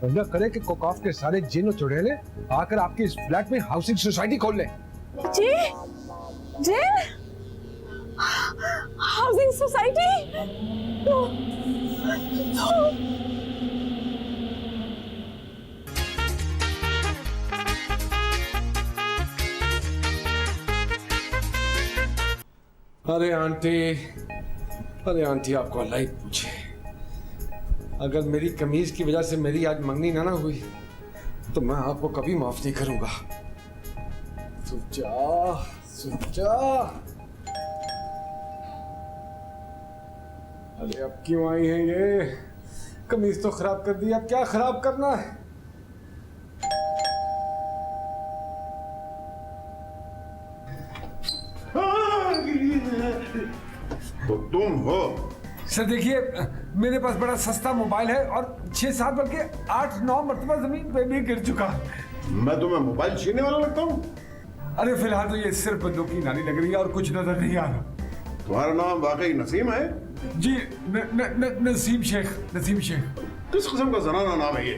वरना करे कि कोकॉफ के सारे जिन और चुड़ैले आकर आपके इस फ्लैट में हाउसिंग सोसाइटी खोल ले। जी? Housing society? अरे आंटी, आपको अल्लाह ही पूछे। अगर मेरी कमीज की वजह से मेरी आज मंगनी ना हुई तो मैं आपको कभी माफ नहीं करूंगा। सुचा। अरे अब क्यों आई है ये? कमीज तो खराब कर दी, अब क्या खराब करना है? तो तुम हो? सर देखिए, मेरे पास बड़ा सस्ता मोबाइल है और 6-7 बल्कि 8-9 मरतबा जमीन पे भी गिर चुका। मैं तुम्हें मोबाइल छीनने वाला लगता हूँ? अरे फिलहाल तो ये सिर्फ बंदूक की नानी लग रही है और कुछ नजर नहीं आ रहा। तुम्हारा नाम वाकई नसीम है? जी, नसीम शेख। किस किस्म का जनाना नाम है ये?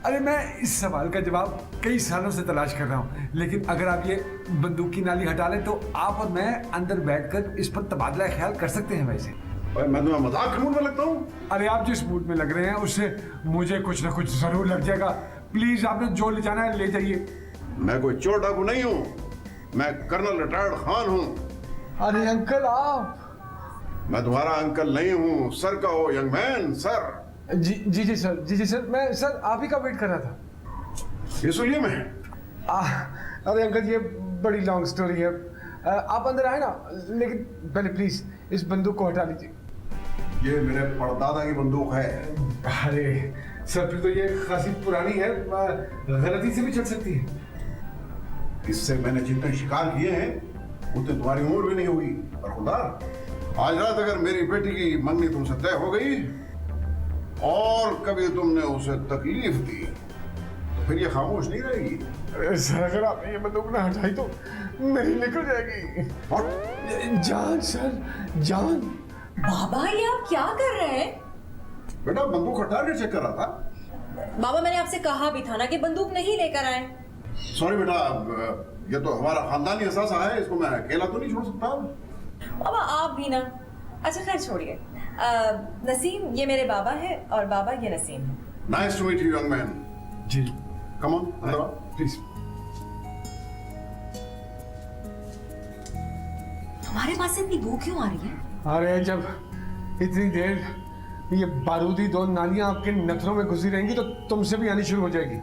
अरे मैं इस सवाल का जवाब कई सालों से तलाश कर रहा हूँ, लेकिन अगर आप ये बंदूक की नाली हटा लें तो आप और मैं अंदर बैठकर इस पर तबादला ख्याल कर सकते हैं। वैसे मैं तुम्हें मजाक के मूड में लगता हूँ? अरे आप जिस मूड में लग रहे हैं उससे मुझे कुछ ना कुछ जरूर लग जाएगा। प्लीज, आपने जो ले जाना है ले जाइए। मैं कोई चोर डाकू नहीं हूँ, मैं कर्नल रिटायर्ड खान हूँ। अरे अंकल, आप? मैं तुम्हारा अंकल नहीं हूँ, सर का हो यंग मैन, सर। जी सर, मैं सर आप ही का वेट कर रहा था। इसलिए मैं अरे अंकल, ये बड़ी लॉन्ग स्टोरी है। आप अंदर आए ना, लेकिन पहले प्लीज इस बंदूक को हटा लीजिए। ये मेरे परदादा की बंदूक है। अरे सर, फिर तो ये खासी पुरानी है, गलती से भी चल सकती है। इससे मैंने जितने शिकार किए हैं उतने तुम्हारी उम्र भी नहीं होगी। और खुदा, आज रात अगर मेरी बेटी की मंगनी तुमसे तय हो गई और कभी तुमने उसे तकलीफ दी तो फिर ये खामोश नहीं रहेगी। सर, अगर आपने ये बंदूक ना हटाई तो मेरी निकल जाएगी। जान सर, जान। बाबा, ये आप क्या कर रहे हैं? बेटा, बंदूक हटा के चेक कर रहा था। बाबा, मैंने आपसे कहा भी था ना कि बंदूक नहीं लेकर आए। सॉरी बेटा, ये तो हमारा खानदानी एहसास है, इसको मैं अकेला तो नहीं छोड़ सकता। बाबा, आप भी ना। अच्छा खैर छोड़िए। नसीम ये मेरे बाबा है और बाबा ये नसीम है। Nice to meet you young man. जी, कम ऑन, अंदर आओ प्लीज। तुम्हारे पास से इतनी भूख क्यों आ रही है? अरे जब इतनी देर ये बारूदी दो नालियां आपके नथनों में घुसी रहेंगी तो तुमसे भी आनी शुरू हो जाएगी।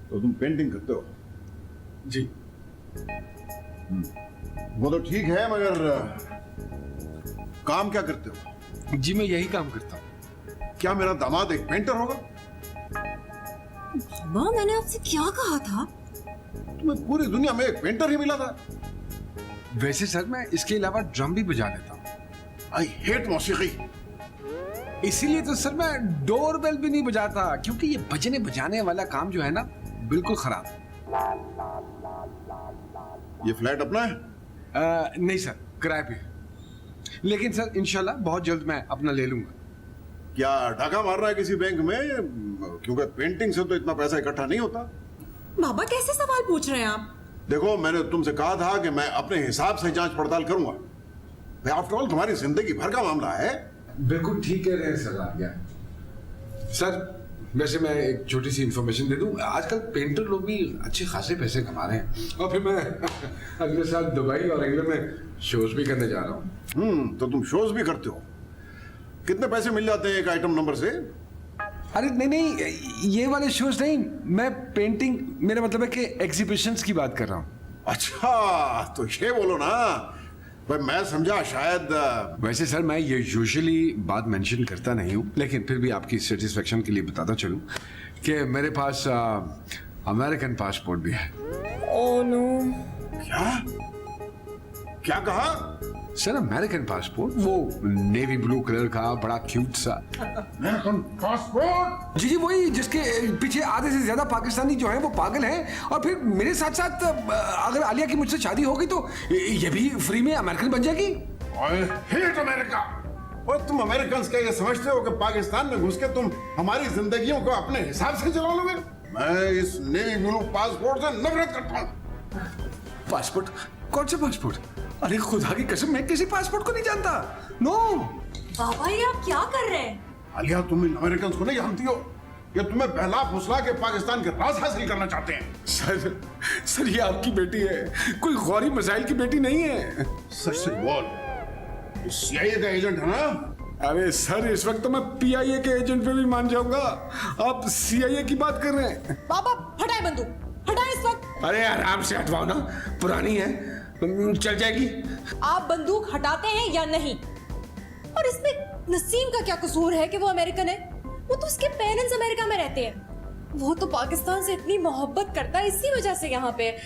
तो तुम पेंटिंग करते हो? जी। वो तो ठीक है, मगर काम क्या करते हो? जी मैं यही काम करता हूँ। क्या मेरा दामाद एक पेंटर होगा? बाबा मैंने आपसे क्या कहा था? तुम्हें पूरी दुनिया में एक पेंटर ही मिला था। वैसे सर मैं इसके अलावा ड्रम भी बजा लेता हूँ। आई हेट मौसीकी। इसीलिए तो सर मैं डोरबेल भी नहीं बजाता, क्योंकि ये बजने बजाने वाला काम जो है ना बिल्कुल खराब है। ये फ्लैट अपना है? नहीं सर, किराए पे। लेकिन सर इंशाल्लाह बहुत जल्द मैं अपना ले लूंगा। क्या डाका मार रहा है किसी बैंक में? क्योंकि पेंटिंग से तो इतना पैसा इकट्ठा नहीं होता। बाबा कैसे सवाल पूछ रहे हैं आप? देखो, मैंने तुमसे कहा था कि मैं अपने हिसाब से जांच पड़ताल करूंगा। आफ्टर ऑल तुम्हारी जिंदगी भर का मामला है। बिल्कुल ठीक कह रहे हैं सर आप। सर वैसे मैं एक छोटी सी इंफॉर्मेशन दे दूं, आजकल पेंटर लोग भी अच्छे खासे पैसे कमा रहे हैं, और फिर मैं अगले साल दुबई और इंग्लैंड में शोज भी करने जा रहा हूँ। तो तुम शोज भी करते हो? कितने पैसे मिल जाते हैं एक आइटम नंबर से? अरे नहीं, ये वाले शोज नहीं, मैं पेंटिंग, मेरा मतलब है कि एग्जीबिशंस की बात कर रहा हूँ। अच्छा, तो ये बोलो ना भाई, मैं समझा शायद। वैसे सर मैं ये यूजुअली बात मेंशन करता नहीं हूँ, लेकिन फिर भी आपकी सेटिस्फेक्शन के लिए बताता चलूँ कि मेरे पास अमेरिकन पासपोर्ट भी है। Oh no. क्या कहा? सर अमेरिकन पासपोर्ट, वो नेवी ब्लू कलर का बड़ा क्यूट सा। American passport? जी वही, जिसके पीछे आधे से ज्यादा पाकिस्तानी जो हैं वो पागल हैं, और फिर मेरे साथ साथ अगर आलिया की मुझसे शादी होगी तो ये भी फ्री में अमेरिकन बन जाएगी। I hate America. और तुम अमेरिकन क्या ये समझते हो कि पाकिस्तान में घुस के तुम हमारी जिंदगियों को अपने हिसाब से चला लोगे? मैं इस नेवी ब्लू पासपोर्ट से नफरत करता हूँ। पासपोर्ट? कौन सा पासपोर्ट? अरे खुदा की कसम, मैं किसी पासपोर्ट को नहीं जानता। नो। बाबा ये आप क्या कर रहे हैं? आलिया, तुम इन अमेरिकन को नहीं जानती हो? ये तुम्हें बहला फुसला के पाकिस्तान के राज हासिल करना चाहते हैं। सर ये आपकी बेटी है, कोई गौरी मसाइल की बेटी नहीं है। सच से बोल, CIA का एजेंट है ना? अरे सर इस वक्त तो मैं PIA के एजेंट पे भी मान जाऊंगा, आप CIA की बात कर रहे हैं। बाबा हटाए बंदूक, हटाए इस वक्त। अरे आराम से हटवाओ ना, पुरानी है, चल जाएगी। आप बंदूक हटाते हैं या नहीं? और इसमें नसीम का क्या कसूर है कि वो अमेरिकन है? वो तो उसके पेरेंट्स अमेरिका में रहते हैं। वो तो पाकिस्तान से इतनी मोहब्बत करता है, इसी वजह से यहाँ पे है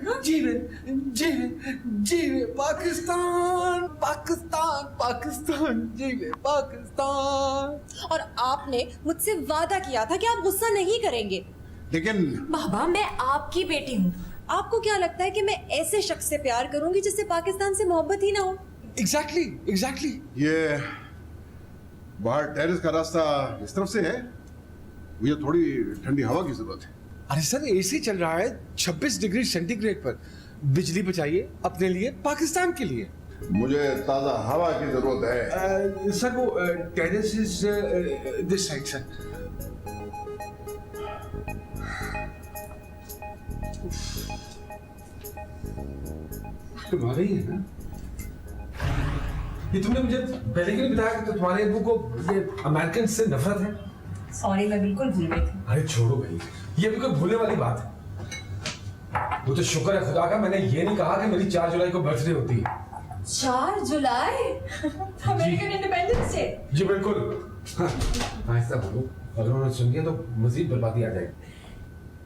ना? जी पाकिस्तान पाकिस्तान पाकिस्तान, जी पाकिस्तान। और आपने मुझसे वादा किया था कि आप गुस्सा नहीं करेंगे। लेकिन बाबा मैं आपकी बेटी हूँ, आपको क्या लगता है कि मैं ऐसे शख्स से प्यार करूंगी जिससे पाकिस्तान से मोहब्बत ही ना हो? एग्जैक्टली। ये बाहर टेरेस का रास्ता इस तरफ से है, मुझे थोड़ी ठंडी हवा की जरूरत है। अरे सर AC चल रहा है 26 डिग्री सेंटीग्रेड पर, बिजली बचाइए अपने लिए, पाकिस्तान के लिए। मुझे ताजा हवा की जरूरत है। सर वो terrace is this side sir. तुम्हारा ही है ना? ये तुमने मुझे पहले क्यों नहीं बताया कि तुम्हारे अब्बू को ये अमेरिकन से नफरत है? सॉरी मैं बिल्कुल भूल गई थी। अरे छोड़ो भाई, ये भी कोई भूलने वाली बात है। वो तो शुक्र है खुदा का, मैंने ये नहीं कहा कि मेरी 4 जुलाई को बर्थडे होती है। 4 जुलाई अमेरिकन इंडिपेंडेंस डे। जी बिल्कुल। ऐसा बोलो, अगर उन्होंने सुन लिया तो मजीद बर्बादी आ जाएगी।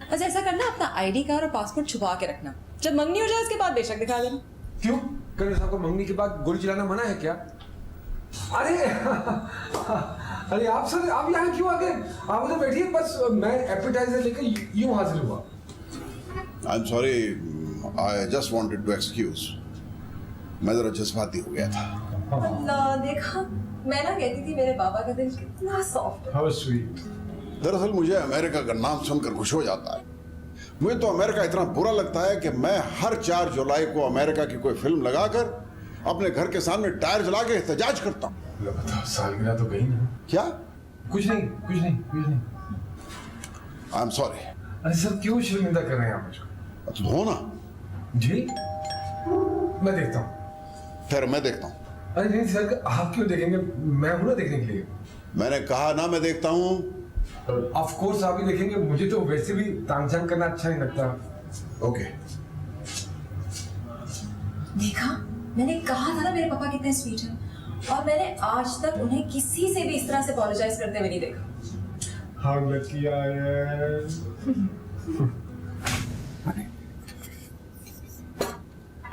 अच्छा ऐसा करना, अपना ID कार्ड और पासपोर्ट छुपा के रखना, जब मंगनी हो जाए उसके बाद बेशक दिखा देना। क्यों? कर्नल साहब को मंगनी के बाद गोली चलाना मना है क्या? अरे आप सर, आप यहाँ क्यों आ गए? आप उधर बैठिए, बस मैं एपेटाइजर लेकर यूं हाजिर हुआ। I am sorry, I just wanted to excuse. मैं जरा जज्बाती हो गया था। अल्लाह, देखा मैं ना कहती थी मेरे बाबा का दिल कितना सॉफ्ट। How sweet. दरअसल मुझे अमेरिका का नाम सुनकर खुश हो जाता है। मुझे तो अमेरिका इतना बुरा लगता है कि मैं हर 4 जुलाई को अमेरिका की कोई फिल्म लगाकर अपने घर के सामने टायर जला के एहतजाज करता हूँ। बताओ, सालगिरह तो गई ना। क्या? कुछ नहीं। आई एम सॉरी। अरे सर क्यों शर्मिंदा कर रहे हैं आप मुझको? तो हो ना। जी मैं देखता हूँ। फिर मैं देखता हूँ। अरे नहीं सर, आप क्यों देखेंगे? मैं हूं ना देखने के लिए। मैंने कहा ना मैं देखता हूँ। ऑफ कोर्स आप ही देखेंगे, मुझे तो वैसे भी तांग झांग करना अच्छा नहीं लगता। ओके। देखा, मैंने कहा था ना मेरे पापा कितने स्वीट हैं, और मैंने आज तक उन्हें किसी से भी इस तरह से अपोलोजाइज करते हुए नहीं देखा। हाँ लकी आए।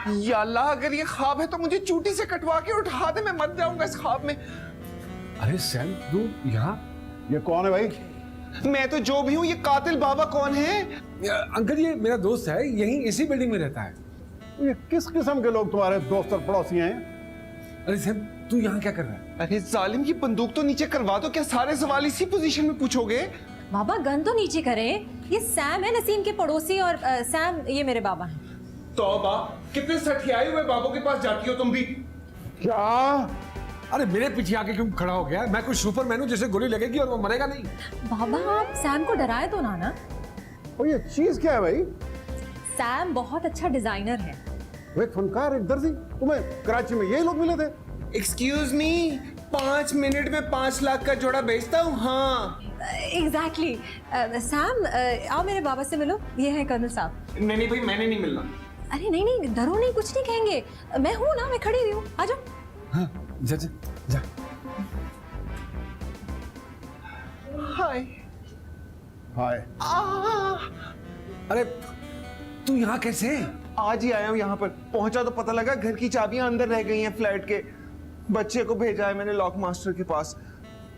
या अल्लाह, अगर ये ख्वाब है तो मुझे चूटी से कटवा के उठा दे, मैं मर जाऊंगा इस ख्वाब में। अरे सैम तू यहाँ? ये कौन है भाई? मैं तो जो भी हूँ, ये कातिल बाबा कौन है? अंकल ये मेरा दोस्त है, यहीं इसी बिल्डिंग में रहता है। ये किस किस्म के लोग तुम्हारे दोस्त और पड़ोसी हैं? अरे सैम तू यहाँ क्या कर रहा है? अरे जालिम, की बंदूक तो नीचे करवा दो, क्या सारे सवाल इसी पोजीशन में पूछोगे? बाबा गन तो नीचे करें। ये सैम है नसीम के पड़ोसी, और सैम ये मेरे बाबा हैं। तौबा, कितने सठियाए हुए बाबों के पास जाती हो तुम भी। क्या? अरे मेरे पीछे आके क्यों खड़ा हो गया? मैं कुछ सुपरमैन हूँ जिसे गोली लगेगी और वो मरेगा नहीं। बाबा आप सैम को डराए तो ना। और ये चीज क्या है भाई? सैम बहुत अच्छा डिजाइनर है। वे एक फनकार, एक दर्जी, तुम्हें कराची में यही लोग मिले थे? एक्सक्यूज मी, 5 मिनट में 5 लाख का जोड़ा बेचता हूँ। हाँ एग्जैक्टली। सैम आओ मेरे बाबा से मिलो, ये है कर्नल साहब। नहीं भाई, मैंने नहीं मिलना। अरे नहीं नहीं, डरो नहीं, कुछ नहीं कहेंगे। मैं हूँ ना, मैं खड़ी हुई हूँ, आ जाओ। हाँ, जा जा जा। हाय हाय। अरे तू यहाँ कैसे? आज ही आया हूँ यहाँ पर। पहुंचा तो पता लगा घर की चाबियां अंदर रह गई हैं फ्लैट के। बच्चे को भेजा है मैंने लॉक मास्टर के पास।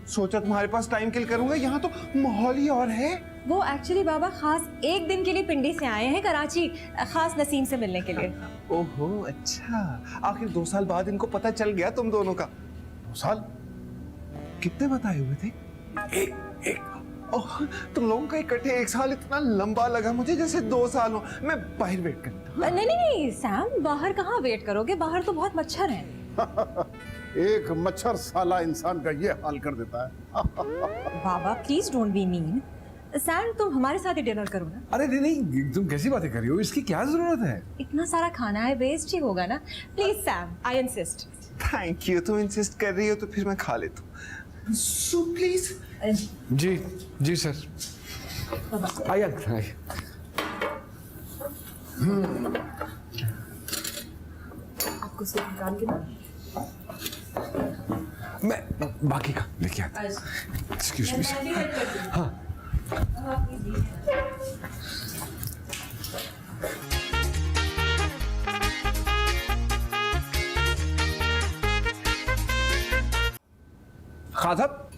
सोचा तुम्हारे पास टाइम किल करूंगा, यहाँ तो माहौल ही और है। वो एक्चुअली बाबा खास एक दिन के लिए पिंडी से आए हैं कराची, खास नसीम से मिलने के लिए। ओहो अच्छा, आखिर 2 साल बाद इनको पता चल गया तुम दोनों का। 2 साल? कितने बताए हुए थे? एक। ओह, तुम लोगों का इकट्ठे 1 साल इतना लंबा लगा मुझे जैसे 2 साल हो। मैं बाहर वेट करता हूँ। नहीं नहीं नहीं सैम, बाहर कहाँ वेट करोगे? बाहर तो बहुत मच्छर हैं। एक मच्छर साला इंसान का ये हाल कर देता है। बाबा please don't be mean. Sam तुम हमारे साथ ही डिनर करो ना। अरे नहीं नहीं, तुम कैसी बातें कर रही हो? इसकी क्या जरूरत है? इतना सारा खाना है, वेस्ट ही होगा ना। Please Sam, I insist. Thank you, तुम इंसिस्ट कर रही हो तो फिर मैं खा लेता हूँ। So please. जी जी सर। आइए आइए। आपको सूप निकाल के ना। मैं बाकी का लेके आता हूँ। Excuse me sir. हाँ खादब,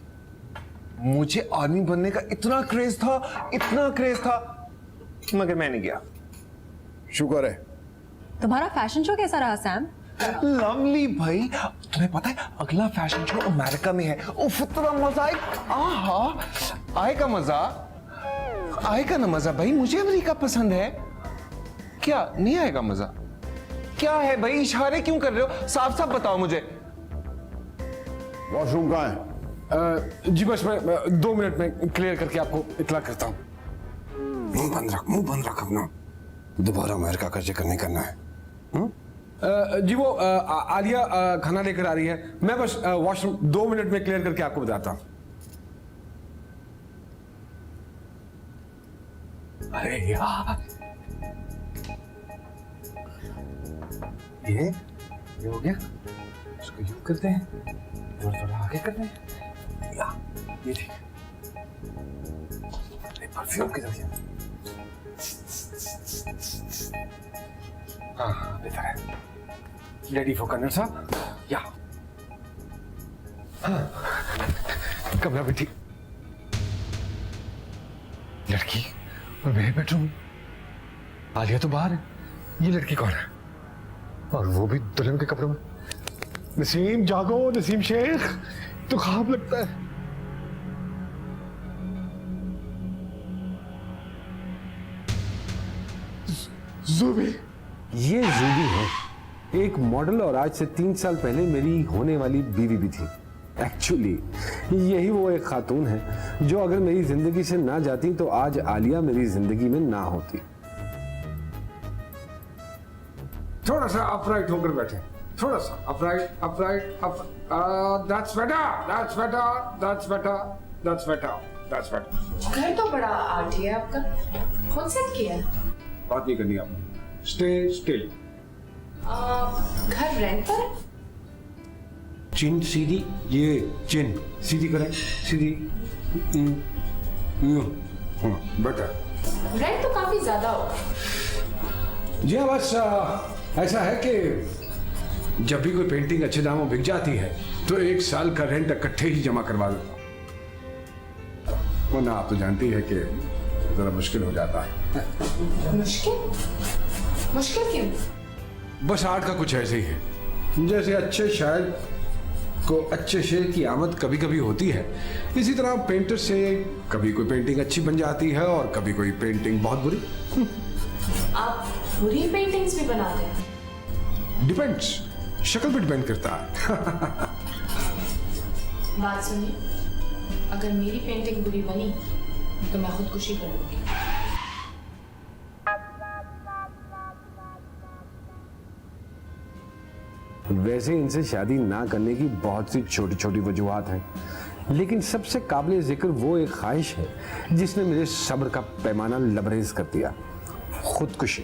मुझे आर्मी बनने का इतना क्रेज था, मगर मैं नहीं गया। शुक्र है। तुम्हारा फैशन शो कैसा रहा सैम? लवली भाई, तुम्हें पता है अगला फैशन शो अमेरिका में है। उफ इतना मजा आएगा ना मजा भाई। मुझे अमेरिका पसंद है। क्या नहीं आएगा मजा? क्या है भाई, इशारे क्यों कर रहे हो? साफ साफ बताओ मुझे। वॉशरूम कहाँ है? जी बस मैं 2 मिनट में क्लियर करके आपको इतला करता हूँ। मुंह बंद रख अपना। दोबारा अमेरिका का जिक्र नहीं करना है। जी वो आलिया खाना लेकर आ रही है। मैं बस वॉशरूम 2 मिनट में क्लियर करके आपको बताता हूँ। अरे यार, ये हो गया। इसको यूं करते हैं और थोड़ा आगे करते हैं। या ये ठीक। परफ्यूम किधर गया? हाँ इधर है। रेडी फॉर कर्नल साहब? या हाँ, कमरा भी ठीक। लड़की और मेरे बेडरूम। आलिया तो बाहर है। ये लड़की कौन है? और वो भी दुल्हन के कपड़ों में। नसीम जागो, नसीम शेख, तो ख्वाब लगता है। ज़ूबी। ये ज़ूबी है, एक मॉडल और आज से 3 साल पहले मेरी होने वाली बीवी भी थी। एक्चुअली यही वो एक खातून है जो अगर मेरी जिंदगी से ना जाती तो आज आलिया मेरी जिंदगी में ना होती। थोड़ा सा अपराइट होकर बैठे, थोड़ा सा upright upright up. That's better, that's better, that's better, that's better, that's better. घर तो बड़ा आर्टी है आपका, खुद सेट किया है? बात नहीं करनी आपने, स्टे स्टिल। घर रेंट पर है? चिन सीधी, ये चिन सीधी करें, सीधी। बेटर। रेंट तो काफी ज्यादा होगा। जी हाँ, बस ऐसा है कि जब भी कोई पेंटिंग अच्छे दामों बिक जाती है तो 1 साल का रेंट इकट्ठे ही जमा करवा देता हूँ, वरना आप तो जानती है कि जरा मुश्किल हो जाता है। मुश्किल? मुश्किल क्यों? बस आर्ट का कुछ ऐसे ही है, जैसे अच्छे शायर को अच्छे शेर की आमद कभी कभी होती है, इसी तरह पेंटर से कभी कोई पेंटिंग अच्छी बन जाती है और कभी कोई पेंटिंग बहुत बुरी। आप बुरी पेंटिंग्स भी बनाते हैं? डिपेंड्स, शक्ल पे डिपेंड करता है। बात सुनिए, अगर मेरी पेंटिंग बुरी बनी तो मैं खुदकुशी कर लूंगी। वैसे इनसे शादी ना करने की बहुत सी छोटी छोटी वजूहात हैं, लेकिन सबसे काबिल जिक्र वो एक ख्वाहिश है जिसने मेरे सब्र का पैमाना लबरेज कर दिया, खुदकुशी।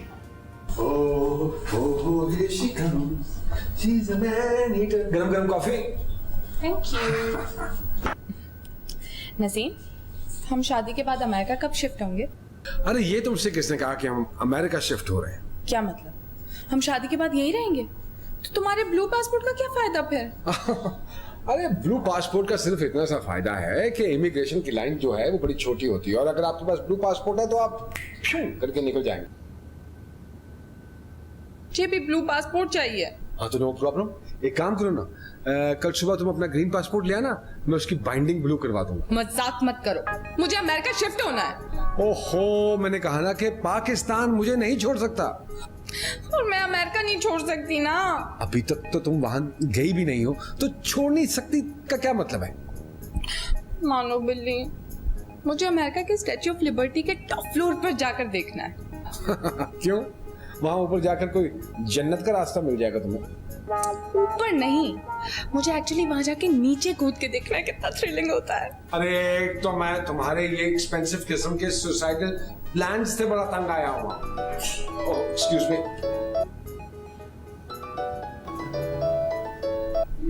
गरम गरम कॉफी। Thank you. नसीम, हम शादी के बाद अमेरिका कब शिफ्ट होंगे? अरे ये तुमसे किसने कहा कि हम अमेरिका शिफ्ट हो रहे हैं? क्या मतलब? हम शादी के बाद यहीं रहेंगे? तो तुम्हारे ब्लू पासपोर्ट का क्या फायदा फिर? अरे ब्लू पासपोर्ट का सिर्फ इतना सा फायदा है कि इमिग्रेशन की लाइन जो है वो बड़ी छोटी होती है, और अगर आपके पास ब्लू पासपोर्ट है तो आप फ्यू करके निकल जाएंगे। मुझे भी ब्लू पासपोर्ट चाहिए। हाँ तो नो प्रॉब्लम, एक काम करो ना, कल सुबह तुम अपना ग्रीन पासपोर्ट ले आना, मैं उसकी बाइंडिंग ब्लू करवा दूंगा। मजाक मत करो, मुझे अमेरिका शिफ्ट होना है। ओहो, मैंने कहा ना कि पाकिस्तान मुझे नहीं छोड़ सकता। और मैं अमेरिका नहीं छोड़ सकती ना। अभी तक तो तुम वहां गई भी नहीं हो, तो छोड़ नहीं सकती का क्या मतलब है? मानो बिल्ली, मुझे अमेरिका के स्टैच्यू ऑफ लिबर्टी के टॉप फ्लोर पर जाकर देखना है। क्यों? वहां ऊपर जाकर कोई जन्नत का रास्ता मिल जाएगा तुम्हें? ऊपर नहीं, मुझे एक्चुअली वहां जाके नीचे कूद के देखना है, कितना थ्रिलिंग होता है। अरे एक तो मैं तुम्हारे ये एक्सपेंसिव किस्म के सुसाइडल प्लान्स से बड़ा तंग आया हूँ। ओह एक्सक्यूज मी,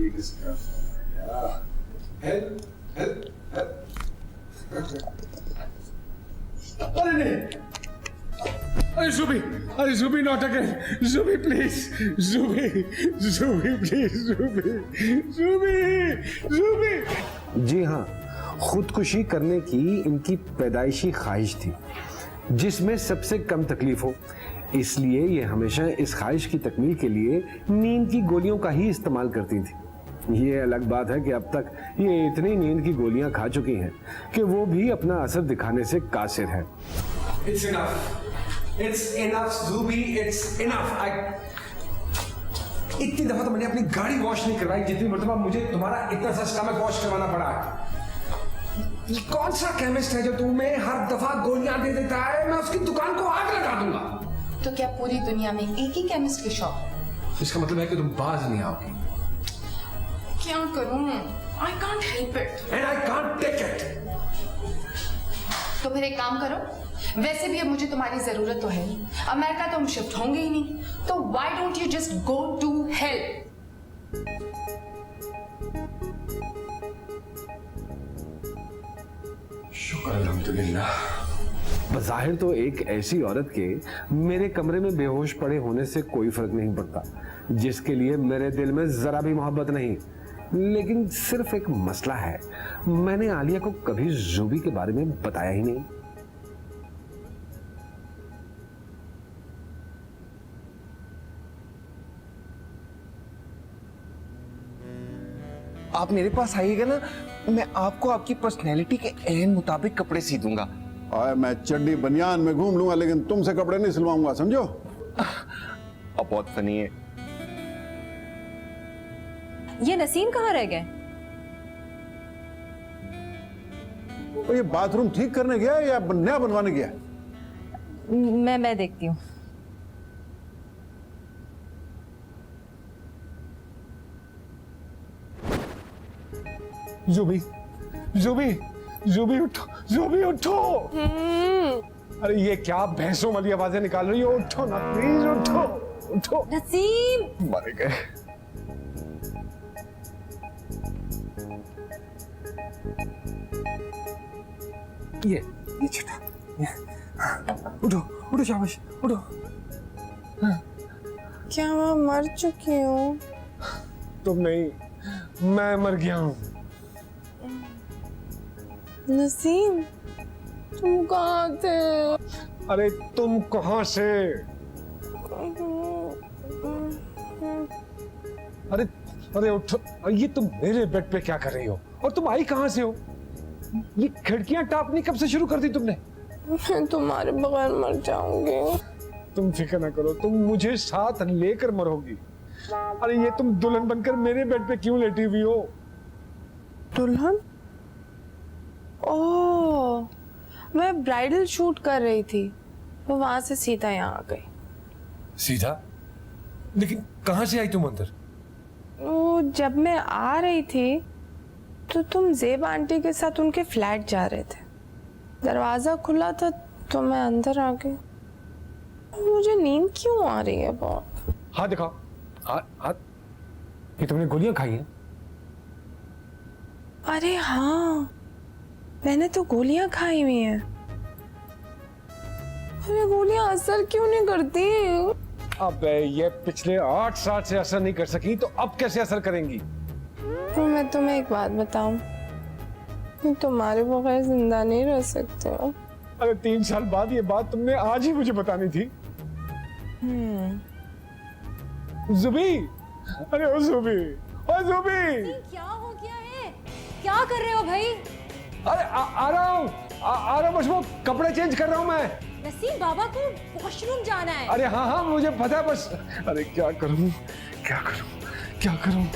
ये किसका? Help help help. अरे नहीं, अरे जुबी not again, Zubi please, Zubi please, जुबी। जी हाँ, खुदकुशी करने की इनकी पैदाइशी ख्वाहिश थी जिसमें सबसे कम तकलीफ हो, इसलिए ये हमेशा इस ख्वाहिश की तकमील के लिए नींद की गोलियों का ही इस्तेमाल करती थी। ये अलग बात है कि अब तक ये इतनी नींद की गोलियां खा चुकी हैं कि वो भी अपना असर दिखाने से कासिर है। It's enough. It's enough, Zubi. It's enough. इतनी दफा तो मैंने अपनी गाड़ी वॉश नहीं करवाई जितनी मर्तबा मुझे तुम्हारा इतना सा स्टमक वॉश करवाना पड़ा है। कौन सा केमिस्ट है जो तुम्हें हर दफा गोलियां दे देता है? मैं उसकी दुकान को आग लगा दूंगा। तो क्या पूरी दुनिया में एक ही केमिस्ट की शॉप है? इसका मतलब है कि तुम बाज नहीं आओगी। क्या करूं? I can't help it. And I can't take it. तो फिर एक काम करो, वैसे भी अब मुझे तुम्हारी जरूरत तो है नहीं, अमेरिका तो हम शिफ्ट होंगे ही नहीं, तो why don't you just go to hell? शुक्र अल्हम्दुलिल्लाह। बज़ाहिर तो एक ऐसी औरत के मेरे कमरे में बेहोश पड़े होने से कोई फर्क नहीं पड़ता, जिसके लिए मेरे दिल में जरा भी मोहब्बत नहीं। लेकिन सिर्फ एक मसला है, मैंने आलिया को कभी जुबी के बारे में बताया ही नहीं। आप मेरे पास आइएगा ना, मैं आपको आपकी पर्सनैलिटी के एन मुताबिक कपड़े सी दूंगा। और मैं चड्डी बनियान में घूम लूंगा, लेकिन तुमसे कपड़े नहीं सिलवाऊंगा, समझो? अब बहुत फनी है। ये नसीम कहाँ रह गए? तो ये बाथरूम ठीक करने गया है या नया बनवाने गया है? मैं देखती हूँ। जुबी, जुबी, जुबी उठो, जुबी उठो। अरे ये क्या भैंसों वाली आवाजें निकाल रही हो? उठो ना प्लीज, उठो उठो। नसीम, मर गए। ये छठा, उठो उठो, शाबाश उठो। क्या मैं मर चुकी हूँ? तुम नहीं, मैं मर गया हूँ। नसीम, तुम कहाँ थे? अरे तुम कहाँ से? अरे अरे उठो। ये तुम मेरे बेड पे क्या कर रही हो? और तुम आई कहाँ से हो? ये खिड़कियां टापनी कब से शुरू कर दी तुमने? मैं तुम्हारे बगैर मर जाऊंगी। तुम फिक्र ना करो, तुम मुझे साथ लेकर मरोगी। अरे ये तुम दुल्हन बनकर मेरे बेड पे क्यों लेटी हुई हो? दुल्हन? ओह, मैं ब्राइडल शूट कर रही थी, तो वहां से सीधा यहाँ आ गई। सीधा? लेकिन कहाँ से आई तुम अंदर? वो जब मैं आ रही थी तो तुम जेब आंटी के साथ उनके फ्लैट जा रहे थे। दरवाजा खुला था तो मैं अंदर आ गई। मुझे नींद क्यों आ रही है बहुत? हाथ दिखाओ, हाथ। ये तुमने गोलियां खाई हैं? अरे हाँ, मैंने तो गोलियां खाई हुई हैं। अरे गोलियां असर क्यों नहीं करती? अबे ये पिछले 8 साल से असर नहीं कर सकी तो अब कैसे असर करेंगी? तो मैं तुम्हें एक बात बताऊं, मैं तुम्हारे बगैर जिंदा नहीं रह सकते हो। अरे 3 साल बाद ये बात तुमने आज ही मुझे बतानी थी। जुबी, अरे ओ जुबी, ओ जुबी। क्या हो गया है? क्या कर रहे हो भाई? अरे आ रहा हूँ, आ रहा हूँ, बस वो कपड़े चेंज कर रहा हूँ मैं। नसीम, बाबा को वॉशरूम जाना है। अरे हाँ हाँ मुझे पता है, बस अरे क्या करूँ, क्या करूँ, क्या करूँ?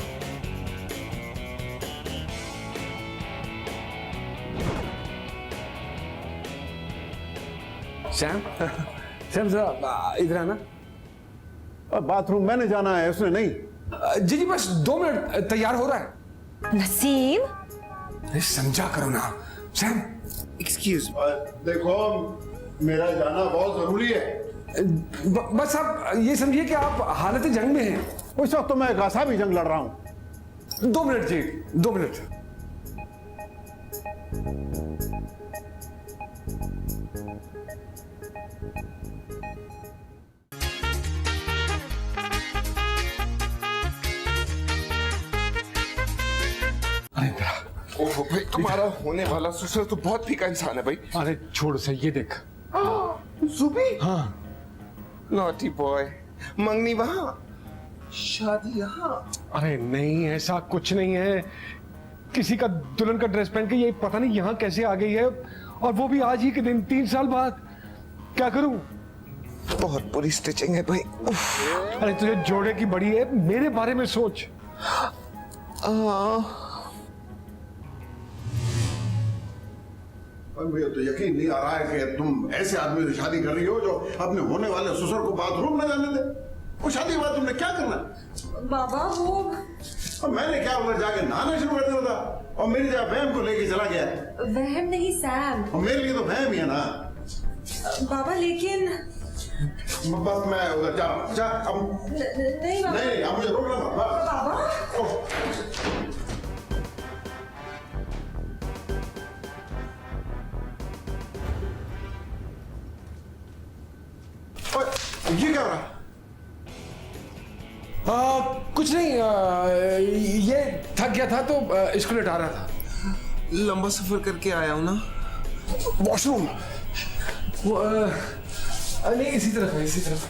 श्याम, श्याम जरा इधर आना। बाथरूम मैंने जाना है, उसने नहीं। जी जी, बस 2 मिनट, तैयार हो रहा है। नसीम, अरे समझा करो ना श्याम। एक्सक्यूज। देखो मेरा जाना बहुत जरूरी है। बस आप ये समझिए कि आप हालत जंग में हैं। उस वक्त तो मैं गासा भी जंग लड़ रहा हूं। 2 मिनट जी, 2 मिनट। ओह भाई, तुम्हारा होने वाला ससुर तो बहुत फीका इंसान है भाई। अरे छोड़ से, ये देख। जुबी? हाँ। Naughty boy. मंगनी वहां, शादी यहाँ। अरे नहीं, ऐसा कुछ नहीं है। किसी का दुल्हन का ड्रेस पहन के ये पता नहीं यहाँ कैसे आ गई है, और वो भी आज ही के दिन, 3 साल बाद। क्या करूं? बहुत बुरी स्टिचिंग है भाई। अरे तुझे जोड़े की बड़ी है, मेरे बारे में सोच। मुझे तो यकीन नहीं आ रहा है कि तुम ऐसे आदमी से शादी कर रही हो जो अपने होने वाले ससुर को बाथरूम न जाने दे। वो शादी के बाद तुमने क्या करना? बाबा वो और मैंने क्या उधर जाके नहाना शुरू कर दिया था, और मेरी जगह वहम को लेके चला गया। वहम नहीं सैम। और मेरे लिए तो वहम ही है ना। बाबा लेकिन बस मैं उधर जा अब नहीं बाबा। नहीं, अब मुझे रोकना मत। बाबा ये क्या हो रहा? कुछ नहीं, ये थक गया था तो इसको लेटा रहा था। लंबा सफर करके आया हूं ना। वॉशरूम वो नहीं, इसी तरफ है, इसी तरफ।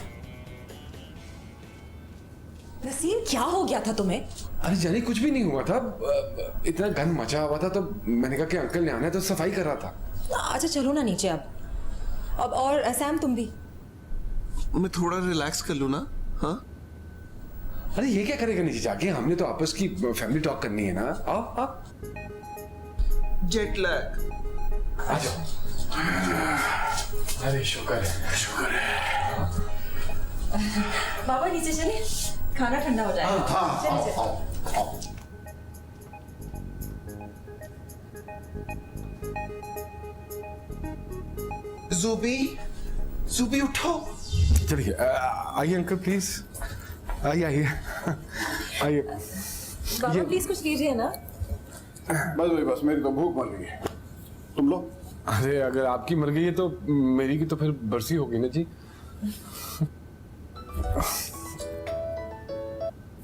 नसीम, क्या हो गया था तुम्हें? अरे जानी कुछ भी नहीं हुआ था, इतना गंद मचा हुआ था तो मैंने कहा कि अंकल ने आना है तो सफाई कर रहा था। अच्छा चलो ना नीचे अब और सैम तुम भी। मैं थोड़ा रिलैक्स कर लूं ना? हाँ? अरे ये क्या करेगा नीचे जाके? हमने तो आपस की फैमिली टॉक करनी है ना। आओ आप। Jet lag. आ जाओ। अरे शुक्र है, शुक्र है। बाबा नीचे चले, खाना ठंडा हो जाएगा। हाँ, चलिए, चलिए। आओ। जूबी, जूबी उठो। चलिए आइए अंकल प्लीज, आइए आइए आइए। बाबा प्लीज कुछ लीजिए ना। बस भाई बस, मेरी तो भूख मर गई है। तुम लो। अरे अगर आपकी मर गई है तो मेरी की तो फिर बरसी होगी ना जी।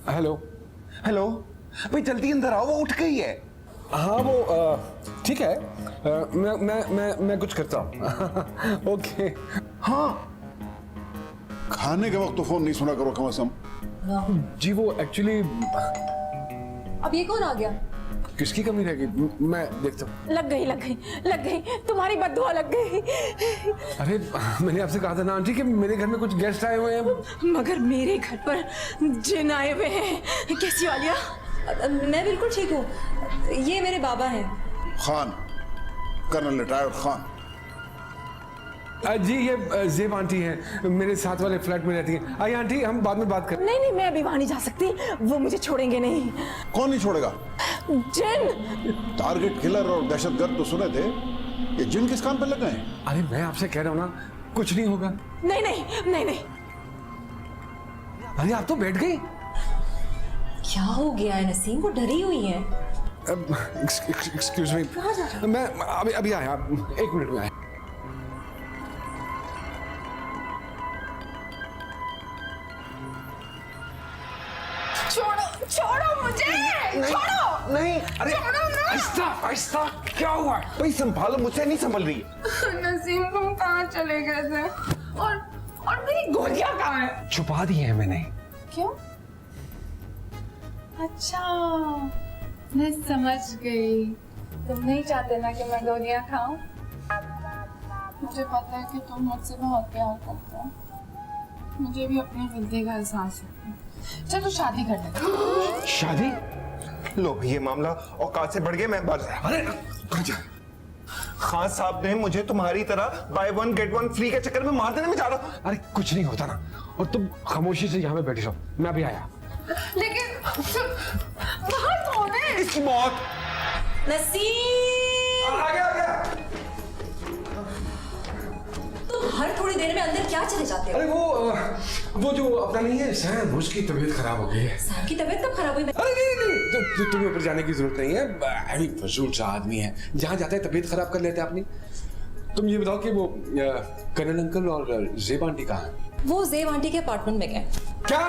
हेलो हेलो भाई, जल्दी अंदर आओ, वो उठ गई है। हाँ वो ठीक है, मैं कुछ करता हूँ। ओके। हाँ, खाने के वक्त तो फोन नहीं सुना करो कम से कम। जी वो एक्चुअली अब ये कौन आ गया? किसकी कमी रह गई, मैं देखता हूँ। लग गई, लग गई, लग गई, तुम्हारी बद्दुआ लग गई। अरे मैंने आपसे कहा था ना आंटी कि मेरे घर में कुछ गेस्ट आए हुए हैं। मगर मेरे घर पर जिन आए हुए हैं। कैसी वालिया? मैं बिल्कुल ठीक हूँ। ये मेरे बाबा हैं। Khan, colonel retired Khan. जी ये जेब आंटी हैं, मेरे साथ वाले फ्लैट में रहती हैं। आइए आंटी, हम बाद में बात करें। नहीं नहीं, मैं अभी वहां नहीं जा सकती, वो मुझे छोड़ेंगे नहीं। कौन नहीं छोड़ेगा? जिन। टारगेट किलर और दहशतगर्द तो सुने थे, ये जिन किस काम पे लग गए? अरे मैं आपसे कह रहा हूँ ना, कुछ नहीं होगा। नहीं नहीं नहीं नहीं। अरे आप तो बैठ गई। क्या हो गया है नसीम, वो डरी हुई है। एक्सक्यूज मी, कहाँ जा रहे हो? मैं अभी आया, 1 मिनट में आया। छोड़ो छोड़ो मुझे, छोड़ो। नहीं, अरे आहिस्ता आहिस्ता, क्या हुआ? भाई संभालो, मुझसे नहीं संभल रही है। नसीम तुम कहाँ चले गए थे? और मेरी गोलियां कहाँ है? छुपा दी है मैंने। क्यों? अच्छा मैं समझ गई, तुम नहीं चाहते ना कि मैं गोलियां खाऊं। मुझे पता है कि तुम मुझसे बहुत प्यार करते हो, मुझे भी अपनी गलती का एहसास है। चल तो शादी कर ले। शादी? लो ये मामला औकात से बढ़ गया, मैं बाहर जा। अरे कहाँ जा? खान साहब ने मुझे तुम्हारी तरह बाय 1 गेट 1 फ्री के चक्कर में मार देने में जा रहा हूं। अरे कुछ नहीं होता ना, और तुम खामोशी से यहाँ पे बैठे रहो, मैं अभी आया। लेकिन बाहर कौन है? इसकी मौत। नसीम, आ गया। तुम हर थोड़ी देर में अंदर क्या चले जाते हो? अरे वो जो अपना नहीं है सैम, उसकी तबीयत खराब हो गई है। सैम की तबीयत कब खराब हुई? अरे नहीं, तुम्हें ऊपर जाने की जरूरत नहीं है, फजूल सा आदमी है, जहाँ जाता है तबीयत खराब कर लेते हैं अपनी। तुम ये बताओ कि वो कर्नल अंकल और जेब आंटी कहाँ हैं? वो जेब आंटी के अपार्टमेंट में गए। क्या?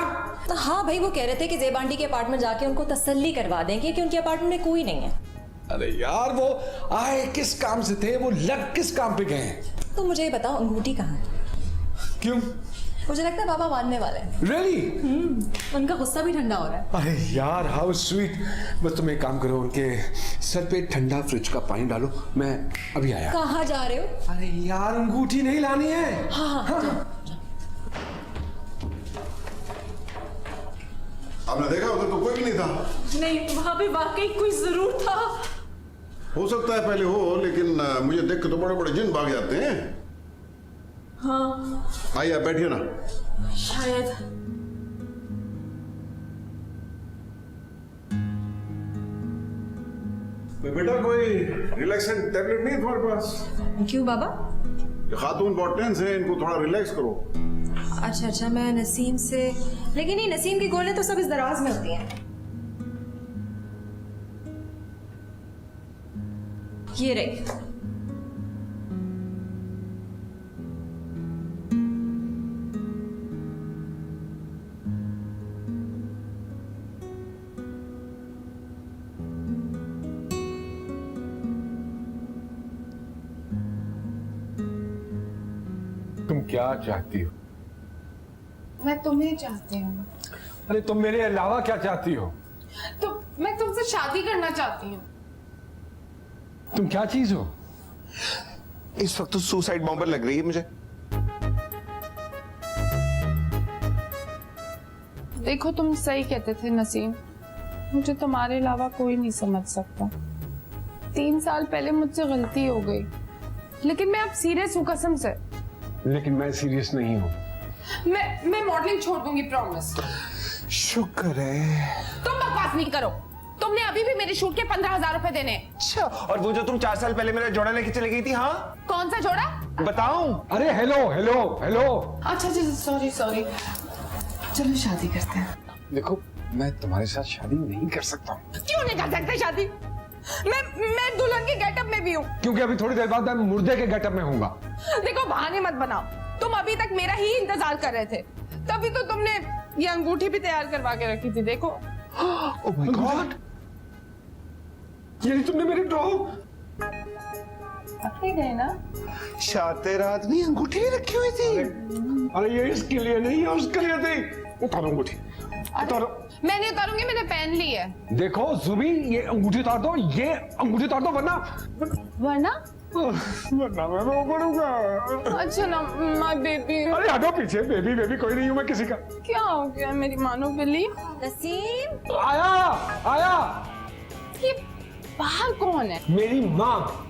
हाँ भाई, वो कह रहे थे कि जेब आंटी के अपार्टमेंट जाके उनको तसल्ली करवा देंगे कि उनके अपार्टमेंट में कोई नहीं है। अरे यार वो आए किस काम से थे, वो लग किस काम पे गए हैं? तो मुझे ये बताओ, अंगूठी कहाँ है? क्यों? मुझे लगता है पापा मानने वाले हैं। Really? उनका गुस्सा भी ठंडा हो रहा है। अरे यार हाउ स्वीट। बस तुम एक काम करो, उनके सर पे ठंडा फ्रिज का पानी डालो, मैं अभी आया। कहाँ जा रहे हो? अरे यार अंगूठी नहीं लानी है। हाँ। आपने देखा उधर तो कोई भी नहीं था। नहीं, वहाँ पे वाकई कोई जरूर था। हो सकता है पहले हो, लेकिन मुझे देख के तो बड़े बड़े जिन भाग जाते हैं। हाँ आइए आप बैठिए ना। शायद। बेटा कोई रिलैक्सेंट टैबलेट नहीं है तुम्हारे पास? क्यों बाबा? ये खातून बहुत टेंस है, इनको थोड़ा रिलैक्स करो। अच्छा, मैं नसीम से, लेकिन ये नसीम की गोलियां तो सब इस दराज में होती हैं। ये रही। तुम क्या चाहती हो? मैं तुम्हें चाहती हूँ। अरे तुम मेरे अलावा क्या चाहती हो? तो मैं तुमसे शादी करना चाहती हूँ। तुम क्या चीज हो? इस वक्त तो सुसाइड बॉम्बर लग रही है मुझे। देखो तुम सही कहते थे नसीम, मुझे तुम्हारे अलावा कोई नहीं समझ सकता। 3 साल पहले मुझसे गलती हो गई, लेकिन मैं अब सीरियस हूँ कसम से। लेकिन मैं सीरियस नहीं हूँ। मैं मॉडलिंग छोड़ दूंगी, प्रॉमिस। शुक्र है। तुम बकवास नहीं करो, तुमने अभी भी मेरे शूट के 15,000 रुपए देने। अच्छा, और वो जो तुम 4 साल पहले मेरा जोड़ा लेके चली गई थी, हाँ? कौन सा जोड़ा? बताऊं? अरे हेलो हेलो हेलो। अच्छा सॉरी सॉरी, चलो शादी करते हैं। देखो, मैं तुम्हारे साथ शादी नहीं कर सकता हूँ। क्यों नहीं कर सकते शादी? मैं दुल्हन के गेटअप में भी हूँ। क्योंकि अभी थोड़ी देर बाद मैं मुर्दे के गेटअप में हूँगा। देखो, बहाने मत बनाओ, तुम अभी तक मेरा ही इंतजार कर रहे थे, तभी तो तुमने ये अंगूठी भी तैयार करवा के रखी थी। देखो। ओह माय गॉड, ये तुमने मेरी ड्रॉ रखी गई ना? शाते रात में अंगूठी रखी हुई थी। अरे ये इसके लिए नहीं है, उसके लिए थी। उतारो अंगूठी, उतारो। मैं नहीं उतारूंगी, मैंने पहन ली है। देखो जुबी, ये अंगूठी उतार दो, ये अंगूठी उतार दो, वरना मैं वो करूंगा। अच्छा ना, माय बेबी। अरे हटो पीछे, बेबी बेबी कोई नहीं हूँ मैं किसी का। क्या हो गया मेरी मानो बिल्ली? नसीम, आया। ये बाहर कौन है? मेरी माँ।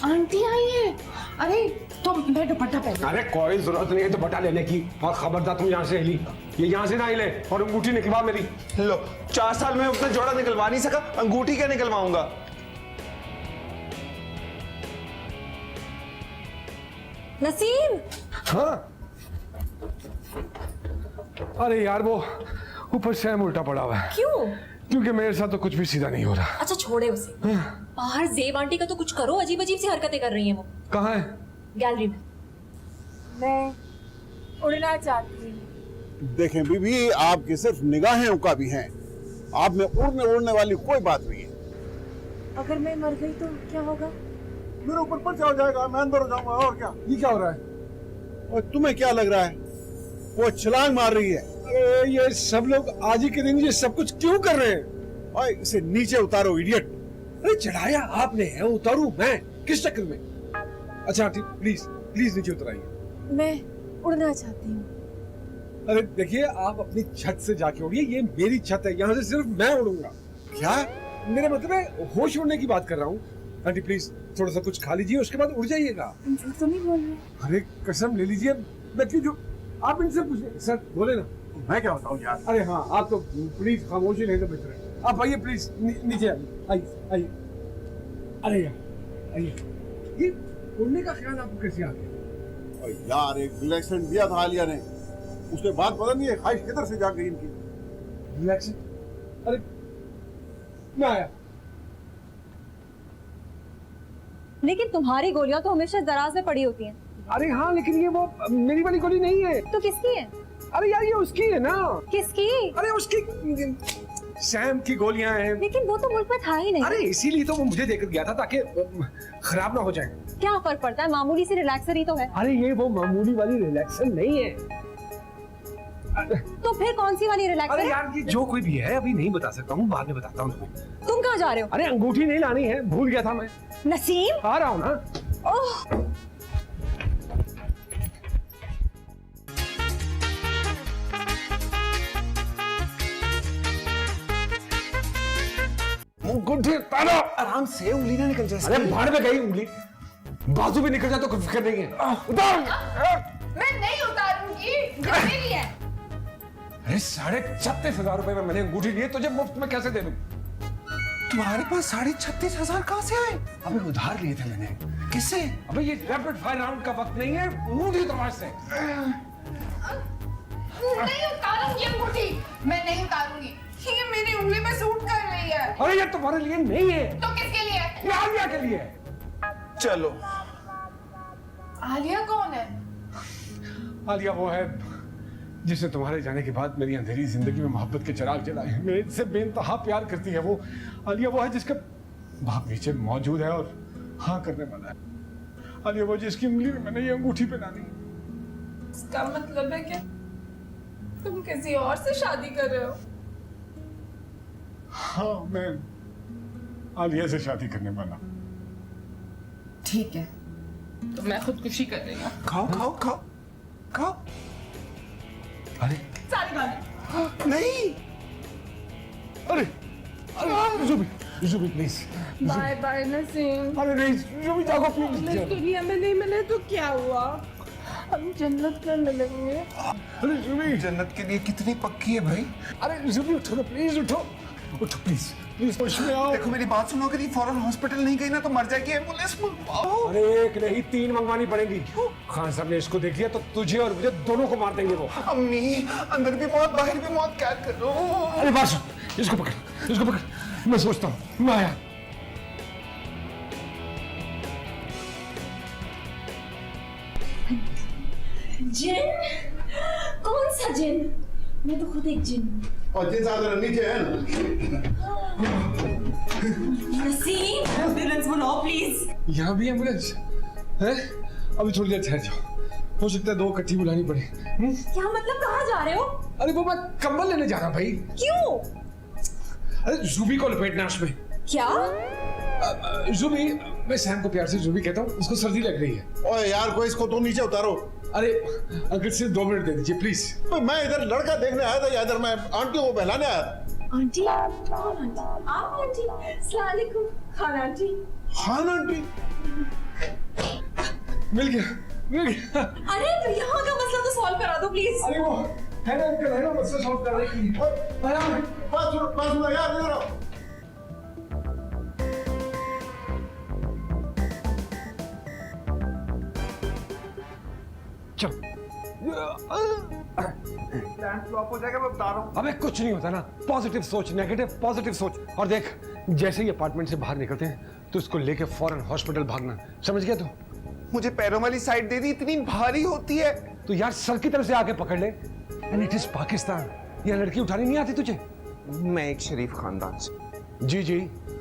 आंटी आई है। अरे तुम मैं दुपट्टा पहन। अरे कोई जरूरत नहीं है दुपट्टा लेने की, और खबरदार तुम यहाँ से हिली, ये यहाँ से ना हिले, और अंगूठी निकलवा मेरी। लो, 4 साल में अपना जोड़ा निकलवा नहीं सका, अंगूठी क्या निकलवाऊंगा? नसीम। हाँ। अरे यार, वो ऊपर सैम उल्टा पड़ा हुआ है। क्यों? क्योंकि मेरे साथ तो कुछ भी सीधा नहीं हो रहा। अच्छा छोड़े उसे। बाहर जेब आंटी का तो कुछ करो, अजीब अजीब सी हरकतें कर रही हैं वो। कहाँ है? गैलरी में। मैं उड़ना चाहती हूँ। देखें बीबी, आपकी सिर्फ निगाहें उकाबी हैं, आप में उड़ने वाली कोई बात नहीं है। अगर मैं मर गई तो क्या होगा? मेरे ऊपर पर्चा हो जाएगा, मैं अंदर हो जाऊंगा, और क्या? ये क्या हो रहा है? और तुम्हें क्या लग रहा है? वो छलांग मार रही है। अरे ये सब लोग आज ही के दिन ये सब कुछ क्यों कर रहे हैं? ओए, इसे नीचे उतारो इडियट। अरे चढ़ाया आपने है, उतारू मैं किस चक्कर में? अच्छा आंटी, प्लीज नीचे उतराइए। मैं उड़ना चाहती हूँ। अरे देखिए, आप अपनी छत से जाके उड़िए, ये मेरी छत है, यहाँ से सिर्फ मैं उड़ूंगा। क्या? मेरा मतलब है होश उड़ने की बात कर रहा हूँ। आंटी प्लीज थोड़ा सा कुछ खा लीजिए, उसके बाद उड़ जाइएगा। झूठ तो नहीं बोल रहे? अरे कसम ले लीजिए, देखिए जो आप इनसे पूछिए। सर बोले ना। मैं क्या बताऊं यार? अरे हाँ, आप तो प्लीज खामोशी नहीं तो बेहतर है। आप आइए प्लीज, नीचे आइए। अरे यार आइए, ये उड़ने का ख्याल आपको कैसे आ गया? और यार, एक रिलैक्सेंट दिया था आलिया ने, उसके बाद पता नहीं है ख्वाहिश किधर से जाग गई इनकी। रिलैक्सेंट? अरे मैं आया। लेकिन तुम्हारी गोलियां तो हमेशा दराज में पड़ी होती हैं। अरे हाँ, लेकिन ये वो मेरी वाली गोली नहीं है। तो किसकी है? अरे यार, ये उसकी है ना। किसकी? अरे उसकी, सैम की गोलियां हैं। लेकिन वो तो मुल्क में था ही नहीं। अरे इसीलिए तो वो मुझे देकर गया था, ताकि खराब ना हो जाए। क्या फर्क पड़ता है, मामूली सी रिलैक्सर ही तो है। अरे ये वो मामूली वाली रिलैक्सर नहीं है। तो फिर कौन सी वाली रिलैक्सर? अरे यार, ये जो कोई भी है अभी नहीं बता सकता हूँ, बाद में बताता हूँ तुम्हें। तुम कहाँ जा रहे हो? अरे अंगूठी नहीं लानी है, भूल गया था मैं। नसीम, आ रहा हूँ ना। ओह, अंगूठी उतारो। आराम से, उंगली ना निकल जाए। अरे भाड़ में गई उंगली, बाजू भी निकल जाए तो कोई फिक्र नहीं है। उतार। मैं नहीं उतारूंगी, ये मेरी है। अरे 36,500 रुपए में मैंने अंगूठी लिए, तुझे मुफ्त में कैसे दे दूं? तुम्हारे पास 36,500 कहाँ से आए? अबे उधार लिए थे मैंने। किससे? अबे ये रैपिड फायर राउंड का वक्त नहीं है, मुंह दरवाज से। नहीं उतारूंगी अंगूठी, मैं नहीं उतारूंगी, ये मेरी उंगली में सूट कर रही है। अरे ये तुम्हारे लिए नहीं है, तो किसके लिए? ये आलिया के लिए। चलो। आलिया कौन है? आलिया वो है जिसने तुम्हारे जाने के बाद मेरी अंधेरी जिंदगी में मोहब्बत के चिराग जलाए। मेरे से बेइंतहा प्यार करती है वो। आलिया वो है जिसका बाप नीचे मौजूद है और हाँ करने वाला है। आलिया वो जिसकी उंगली में मैंने ये अंगूठी पहनानी। इसका मतलब है कि तुम किसी और से शादी कर रहे हो? हाँ, मैं आलिया से शादी करने वाला। ठीक है, तो मैं खुदकुशी कर रही हूँ। खाओ खाओ खाओ खाओ। अरे सारी बात नहीं। अरे अरे Zubi Zubi please. Bye bye Naseem. अरे नहीं जुबी जागो प्लीज। इस दुनिया में नहीं मिले तो क्या हुआ, हम जन्नत में मिलेंगे। अरे जुबी जन्नत के लिए कितनी पक्की है भाई। अरे जुबी उठो ना प्लीज, उठो उठो प्लीज प्लीज, होश में आओ। देखो मेरी बात सुनो, अगर ये फौरन हॉस्पिटल नहीं गई ना तो मर जाएगी, एम्बुलेंस मंगवाओ। अरे एक नहीं 3 मंगवानी पड़ेगी। खान साहब ने इसको देख लिया तो तुझे और मुझे दोनों को मार देंगे वो। अम्मी अंदर भी मौत बाहर भी मौत, क्या करो। अरे बस इसको पकड़, इसको पकड़, मैं सोचता हूँ। मैं आया। जिन? कौन सा जिन? मैं तो खुद एक जिन हूँ। और जिन साहब नीचे है ना। नसीम, एम्बुलेंस बुलाओ प्लीज। यहाँ भी एम्बुलेंस है? अभी थोड़ी देर ठहर जाओ, हो सकता है 2 इकट्ठी बुलानी पड़े। क्या मतलब, कहाँ जा रहे हो? अरे वो मैं कंबल लेने जा रहा भाई। क्यों? अरे जुबी को लपेटना उसमें। क्या? जुबी, मैं सैम को प्यार से जुबी कहता हूँ, उसको सर्दी लग रही है। ओए यार कोई इसको तो नीचे उतारो। अरे अगर सिर्फ 2 मिनट दे दीजिए प्लीज। तो मैं इधर लड़का देखने आया था या इधर मैं आंटी को बहलाने आया था। आंटी? कौन आंटी? आप आंटी? अस्सलाम वालेकुम। खान आंटी। खान आंटी? मिल गया, मिल गया। अरे तो यहाँ का मसला तो सॉल्व करा दो प्लीज। अरे वो है ना अंकल, है ना मसला सॉल्व करने के लिए। पास सुनो यार, इधर आओ। चल। फ्लॉप हो जाएगा, मैं बता रहा हूँ। अबे कुछ नहीं होता ना, पॉजिटिव सोच, नेगेटिव पॉजिटिव सोच। और देख जैसे ही अपार्टमेंट से बाहर निकलते हैं तो इसको लेके फौरन हॉस्पिटल भागना, समझ गया तू? मुझे पैरों वाली साइड दे दी, इतनी भारी होती है। तो यार सर की तरफ से आके पकड़ ले। एंड इट इज पाकिस्तान, यहाँ लड़की उठानी नहीं आती तुझे? मैं एक शरीफ खानदान से। जी जी,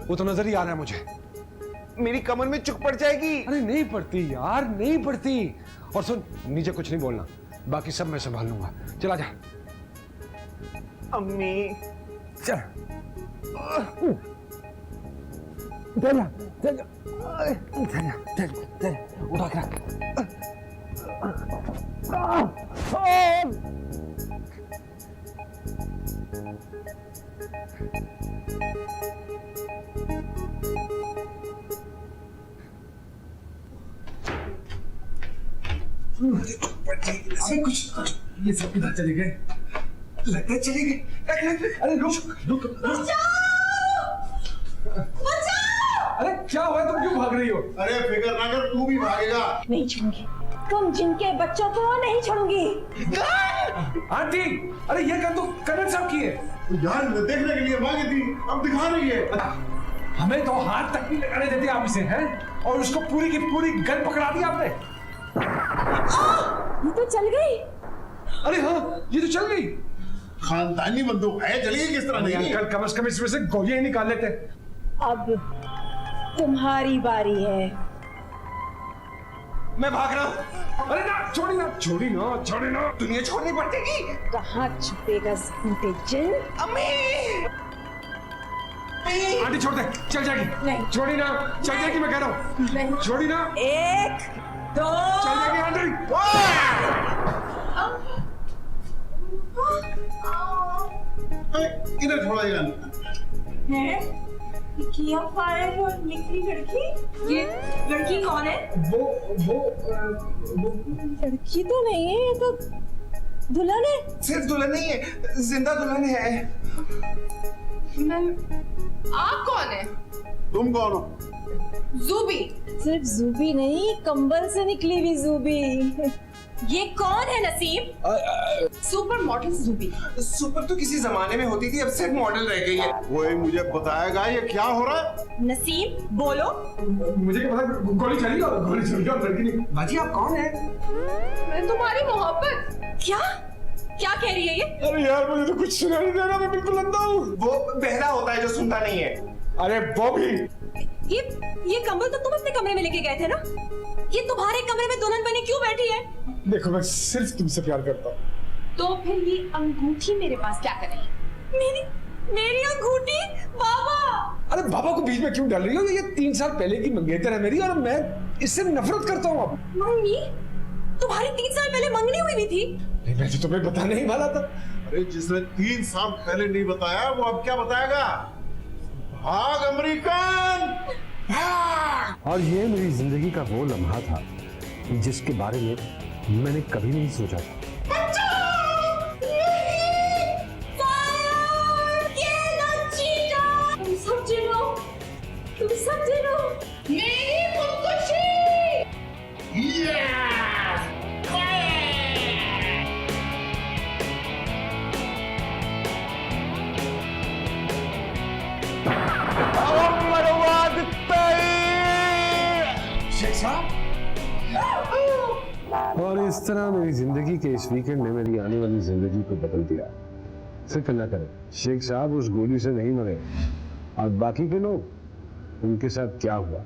वो तो नजर ही आ रहा है मुझे। मेरी कमर में चुक पड़ जाएगी। अरे नहीं पड़ती यार, नहीं पड़ती। और सुन, नीचे कुछ नहीं बोलना, बाकी सब मैं संभाल लूंगा। चला जा। अम्मी चल चल चल चल चल, उठा के रख। अरे कुछ ये सब किधर चले गए? लगता है चले गए। अरे रुक रुक रुक। अरे क्या हुआ, तुम क्यों भाग रही हो? अरे फिक्र ना कर, तू भी भागेगा। नहीं छोड़ूंगी तुम जिनके बच्चों को नहीं छोड़ूंगी। आंटी, अरे ये कर तो करण साहब की है। यार देखने के लिए मांगी थी, अब दिखा रही है। हमें तो हाथ तक नहीं लगाने देते आप इसे, हैं? और उसको पूरी की पूरी गन पकड़ा दी आपने। ये तो चल गई। अरे हाँ, ये तो चल गई। खानदानी बंदूक है, चलिए किस तरह नहीं? अंकल कम से कम इसमें से गोलियां ही निकाल लेते। अब तुम्हारी बारी है। मैं भाग रहा हूँ। अरे ना, छोड़ी ना, छोड़ी ना, छोड़ी ना। दुनिया छोड़नी पड़ेगी। कहाँ छुपेगा झूठे जिन? अम्मी आंटी छोड़ दे, चल जाएगी। नहीं। छोड़ी ना, चल जाएगी, मैं कह रहा हूँ। नहीं। छोड़ी ना, 1 2 चल जाएगी आंटी। इधर छोड़ा जाएगा। है किया फायर और निकली लड़की। ये लड़की कौन है? वो लड़की तो नहीं है, ये तो दुल्हन है। सिर्फ दुल्हन नहीं है, जिंदा दुल्हन है। आप कौन है? तुम कौन हो? जूबी। सिर्फ जूबी नहीं, कंबल से निकली हुई जूबी। ये कौन है नसीम? Super model जूबी। सुपर तो किसी जमाने में होती थी, अब सिर्फ मॉडल रह गई है। कोई मुझे बताएगा ये क्या हो रहा है? नसीम बोलो। मुझे क्या पता, गोली चली और गोली चली और लड़की नहीं। बाजी आप कौन है? मैं तुम्हारी मोहब्बत। क्या क्या कह रही है ये? अरे यार मुझे तो कुछ सुनाई नहीं दे रहा, मैं बिल्कुल अंधा हूँ। वो बहरा होता है जो सुनता नहीं है। अरे वो भी। ये कंबल तो तुम अपने कमरे में लेके गए थे ना? ये तुम्हारे कमरे में दुल्हन बनी क्यों बैठी है? देखो मैं सिर्फ तुमसे प्यार करता हूँ। तो फिर ये अंगूठी मेरे पास क्या करेगी? मेरी अंगूठी? बाबा! अरे बाबा को बीच में क्यों डाल रही हो? ये 3 साल पहले की मंगेतर है मेरी, और मैं इससे नफरत करता हूँ अब। मम्मी, तुम्हारी 3 साल पहले मंगनी हुई भी थी। नहीं, मैं तो तुम्हें बताने ही वाला था। अरे जिसने 3 साल पहले नहीं बताया वो अब क्या बताएगा? भाग अमेरिकन भाग। और ये मेरी जिंदगी का वो लम्हा था जिसके बारे में मैंने कभी नहीं सोचा था। तुम समझे लो मेरी खुदकुशी। और इस तरह मेरी जिंदगी के इस वीकेंड ने मेरी आने वाली जिंदगी को बदल दिया। फिक्र न करें, शेख साहब उस गोली से नहीं मरे। और बाकी के लोग, उनके साथ क्या हुआ?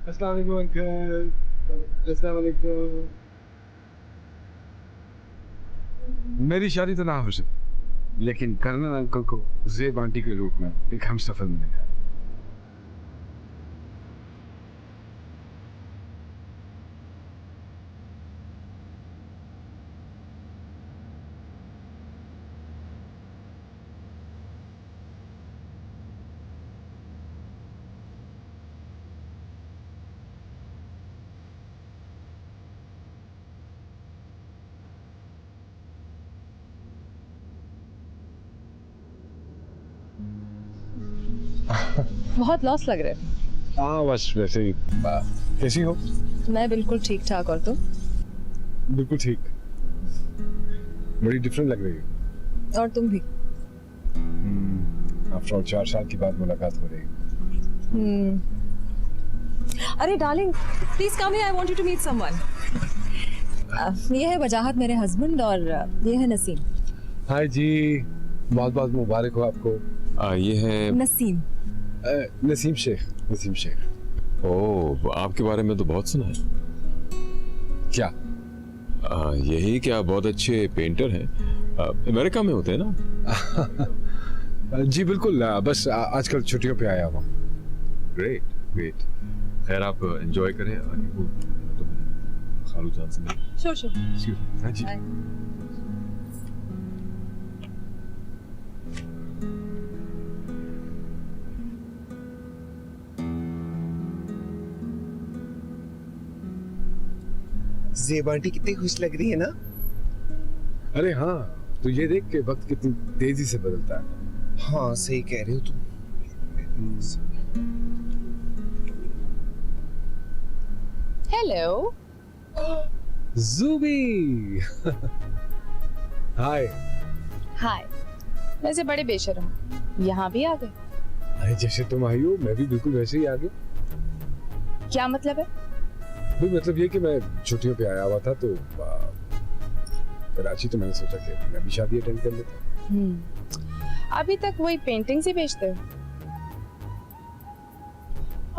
अस्सलाम वालेकुम अंकल। अस्सलाम वालेकुम। मेरी शादी तो ना हो सकती, लेकिन कर्नल अंकल को ज़ेब आंटी के रूप में एक हमसफर मिलेगा। बहुत लॉस लग रहे हैं। हाँ बस वैसे ही। कैसी हो? मैं बिल्कुल ठीक ठाक, और तुम? बिल्कुल ठीक। बड़ी डिफरेंट लग रही है। और तुम भी। आफ्टर ऑल 4 साल के बाद मुलाकात हो रही है। अरे darling, please come here, I want you to meet someone. ये है वजाहत, मेरे हस्बैंड, और ये है नसीम। हाय जी, बहुत बहुत मुबारक हो आपको। ये है नसीम। नसीम शेख। नसीम शेख। ओह, आपके बारे में तो बहुत सुना है। क्या? यही कि आप बहुत अच्छे पेंटर हैं। अमेरिका में होते हैं ना? जी बिल्कुल, बस आजकल छुट्टियों पे आया हुआ। Great great. खैर, आप एंजॉय करें। वो तो खालू जान से मिले। Sure sure. हाँ जी। ज़ेब आंटी कितनी खुश लग रही है ना? अरे हाँ, तो ये देख के वक्त कितनी तेजी से बदलता है। हाँ सही कह रहे हो तुम। हेलो ज़ूबी। हाय। हाय। वैसे बड़े बेशर्म, यहाँ भी आ गए। अरे जैसे तुम आई हो, मैं भी बिल्कुल वैसे ही आ गया। क्या मतलब है? भाई मतलब ये कि मैं छुट्टियों पे आया हुआ था, तो कराची, तो मैंने सोचा कि मैं भी शादी अटेंड कर लेता। अभी तक वही पेंटिंग्स ही बेचते हो?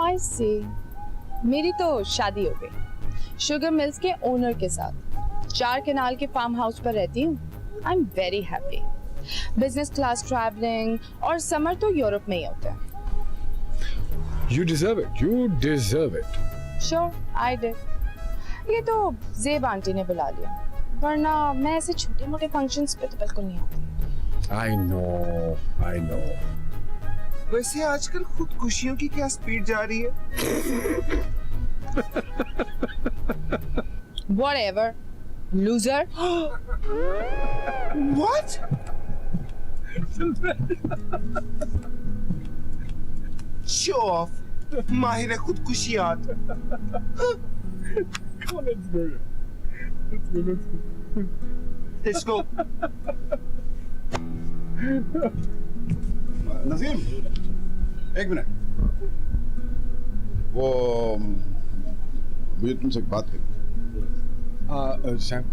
आई सी। मेरी तो शादी हो गई, शुगर मिल्स के ओनर के साथ। 4 कनाल के फार्म हाउस पर रहती हूँ। I am very happy. Business class travelling, और समर तो यूरोप में ही होता है। You deserve it. You deserve it. Sure, I did. ये तो ज़ेब आंटी ने बुला लिया, वरना मैं ऐसे छोटे मोटे फंक्शंस पे तो बिल्कुल नहीं आती। I know, I know. वैसे आजकल खुदकुशियों की क्या स्पीड जा रही है? Whatever, loser. What? Show off. माहिर खुदकुशियात। Let's go. नसीम, एक मिनट। वो मुझे तुमसे एक बात करनी। सैम,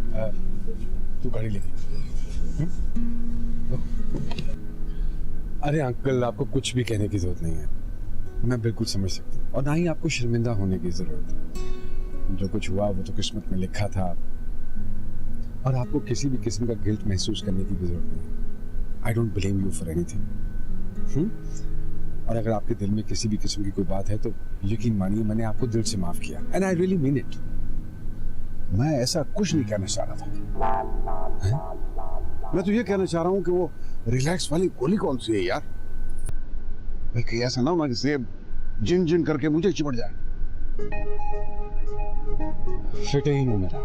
तू गाड़ी लेके। अरे अंकल, आपको कुछ भी कहने की जरूरत नहीं है। मैं बिल्कुल समझ सकता हूँ, और ना ही आपको शर्मिंदा होने की जरूरत है। जो कुछ हुआ वो तो किस्मत में लिखा था, और आपको किसी भी किस्म का गिल्ट महसूस करने की भी जरूरत नहीं। I don't blame you for anything. और अगर आपके दिल में किसी भी किस्म की कोई बात है, तो यकीन मानिए मैंने आपको दिल से माफ किया, and I really mean it. मैं ऐसा कुछ नहीं कहना चाह रहा था। मैं तो ये कहना चाह रहा हूँ कि वो रिलैक्स वाली गोली कौन सी है यार? कहीं ऐसा ना हो ना कि सेब जिन जिन करके मुझे चिपट जाए। फिट ही नहीं मेरा।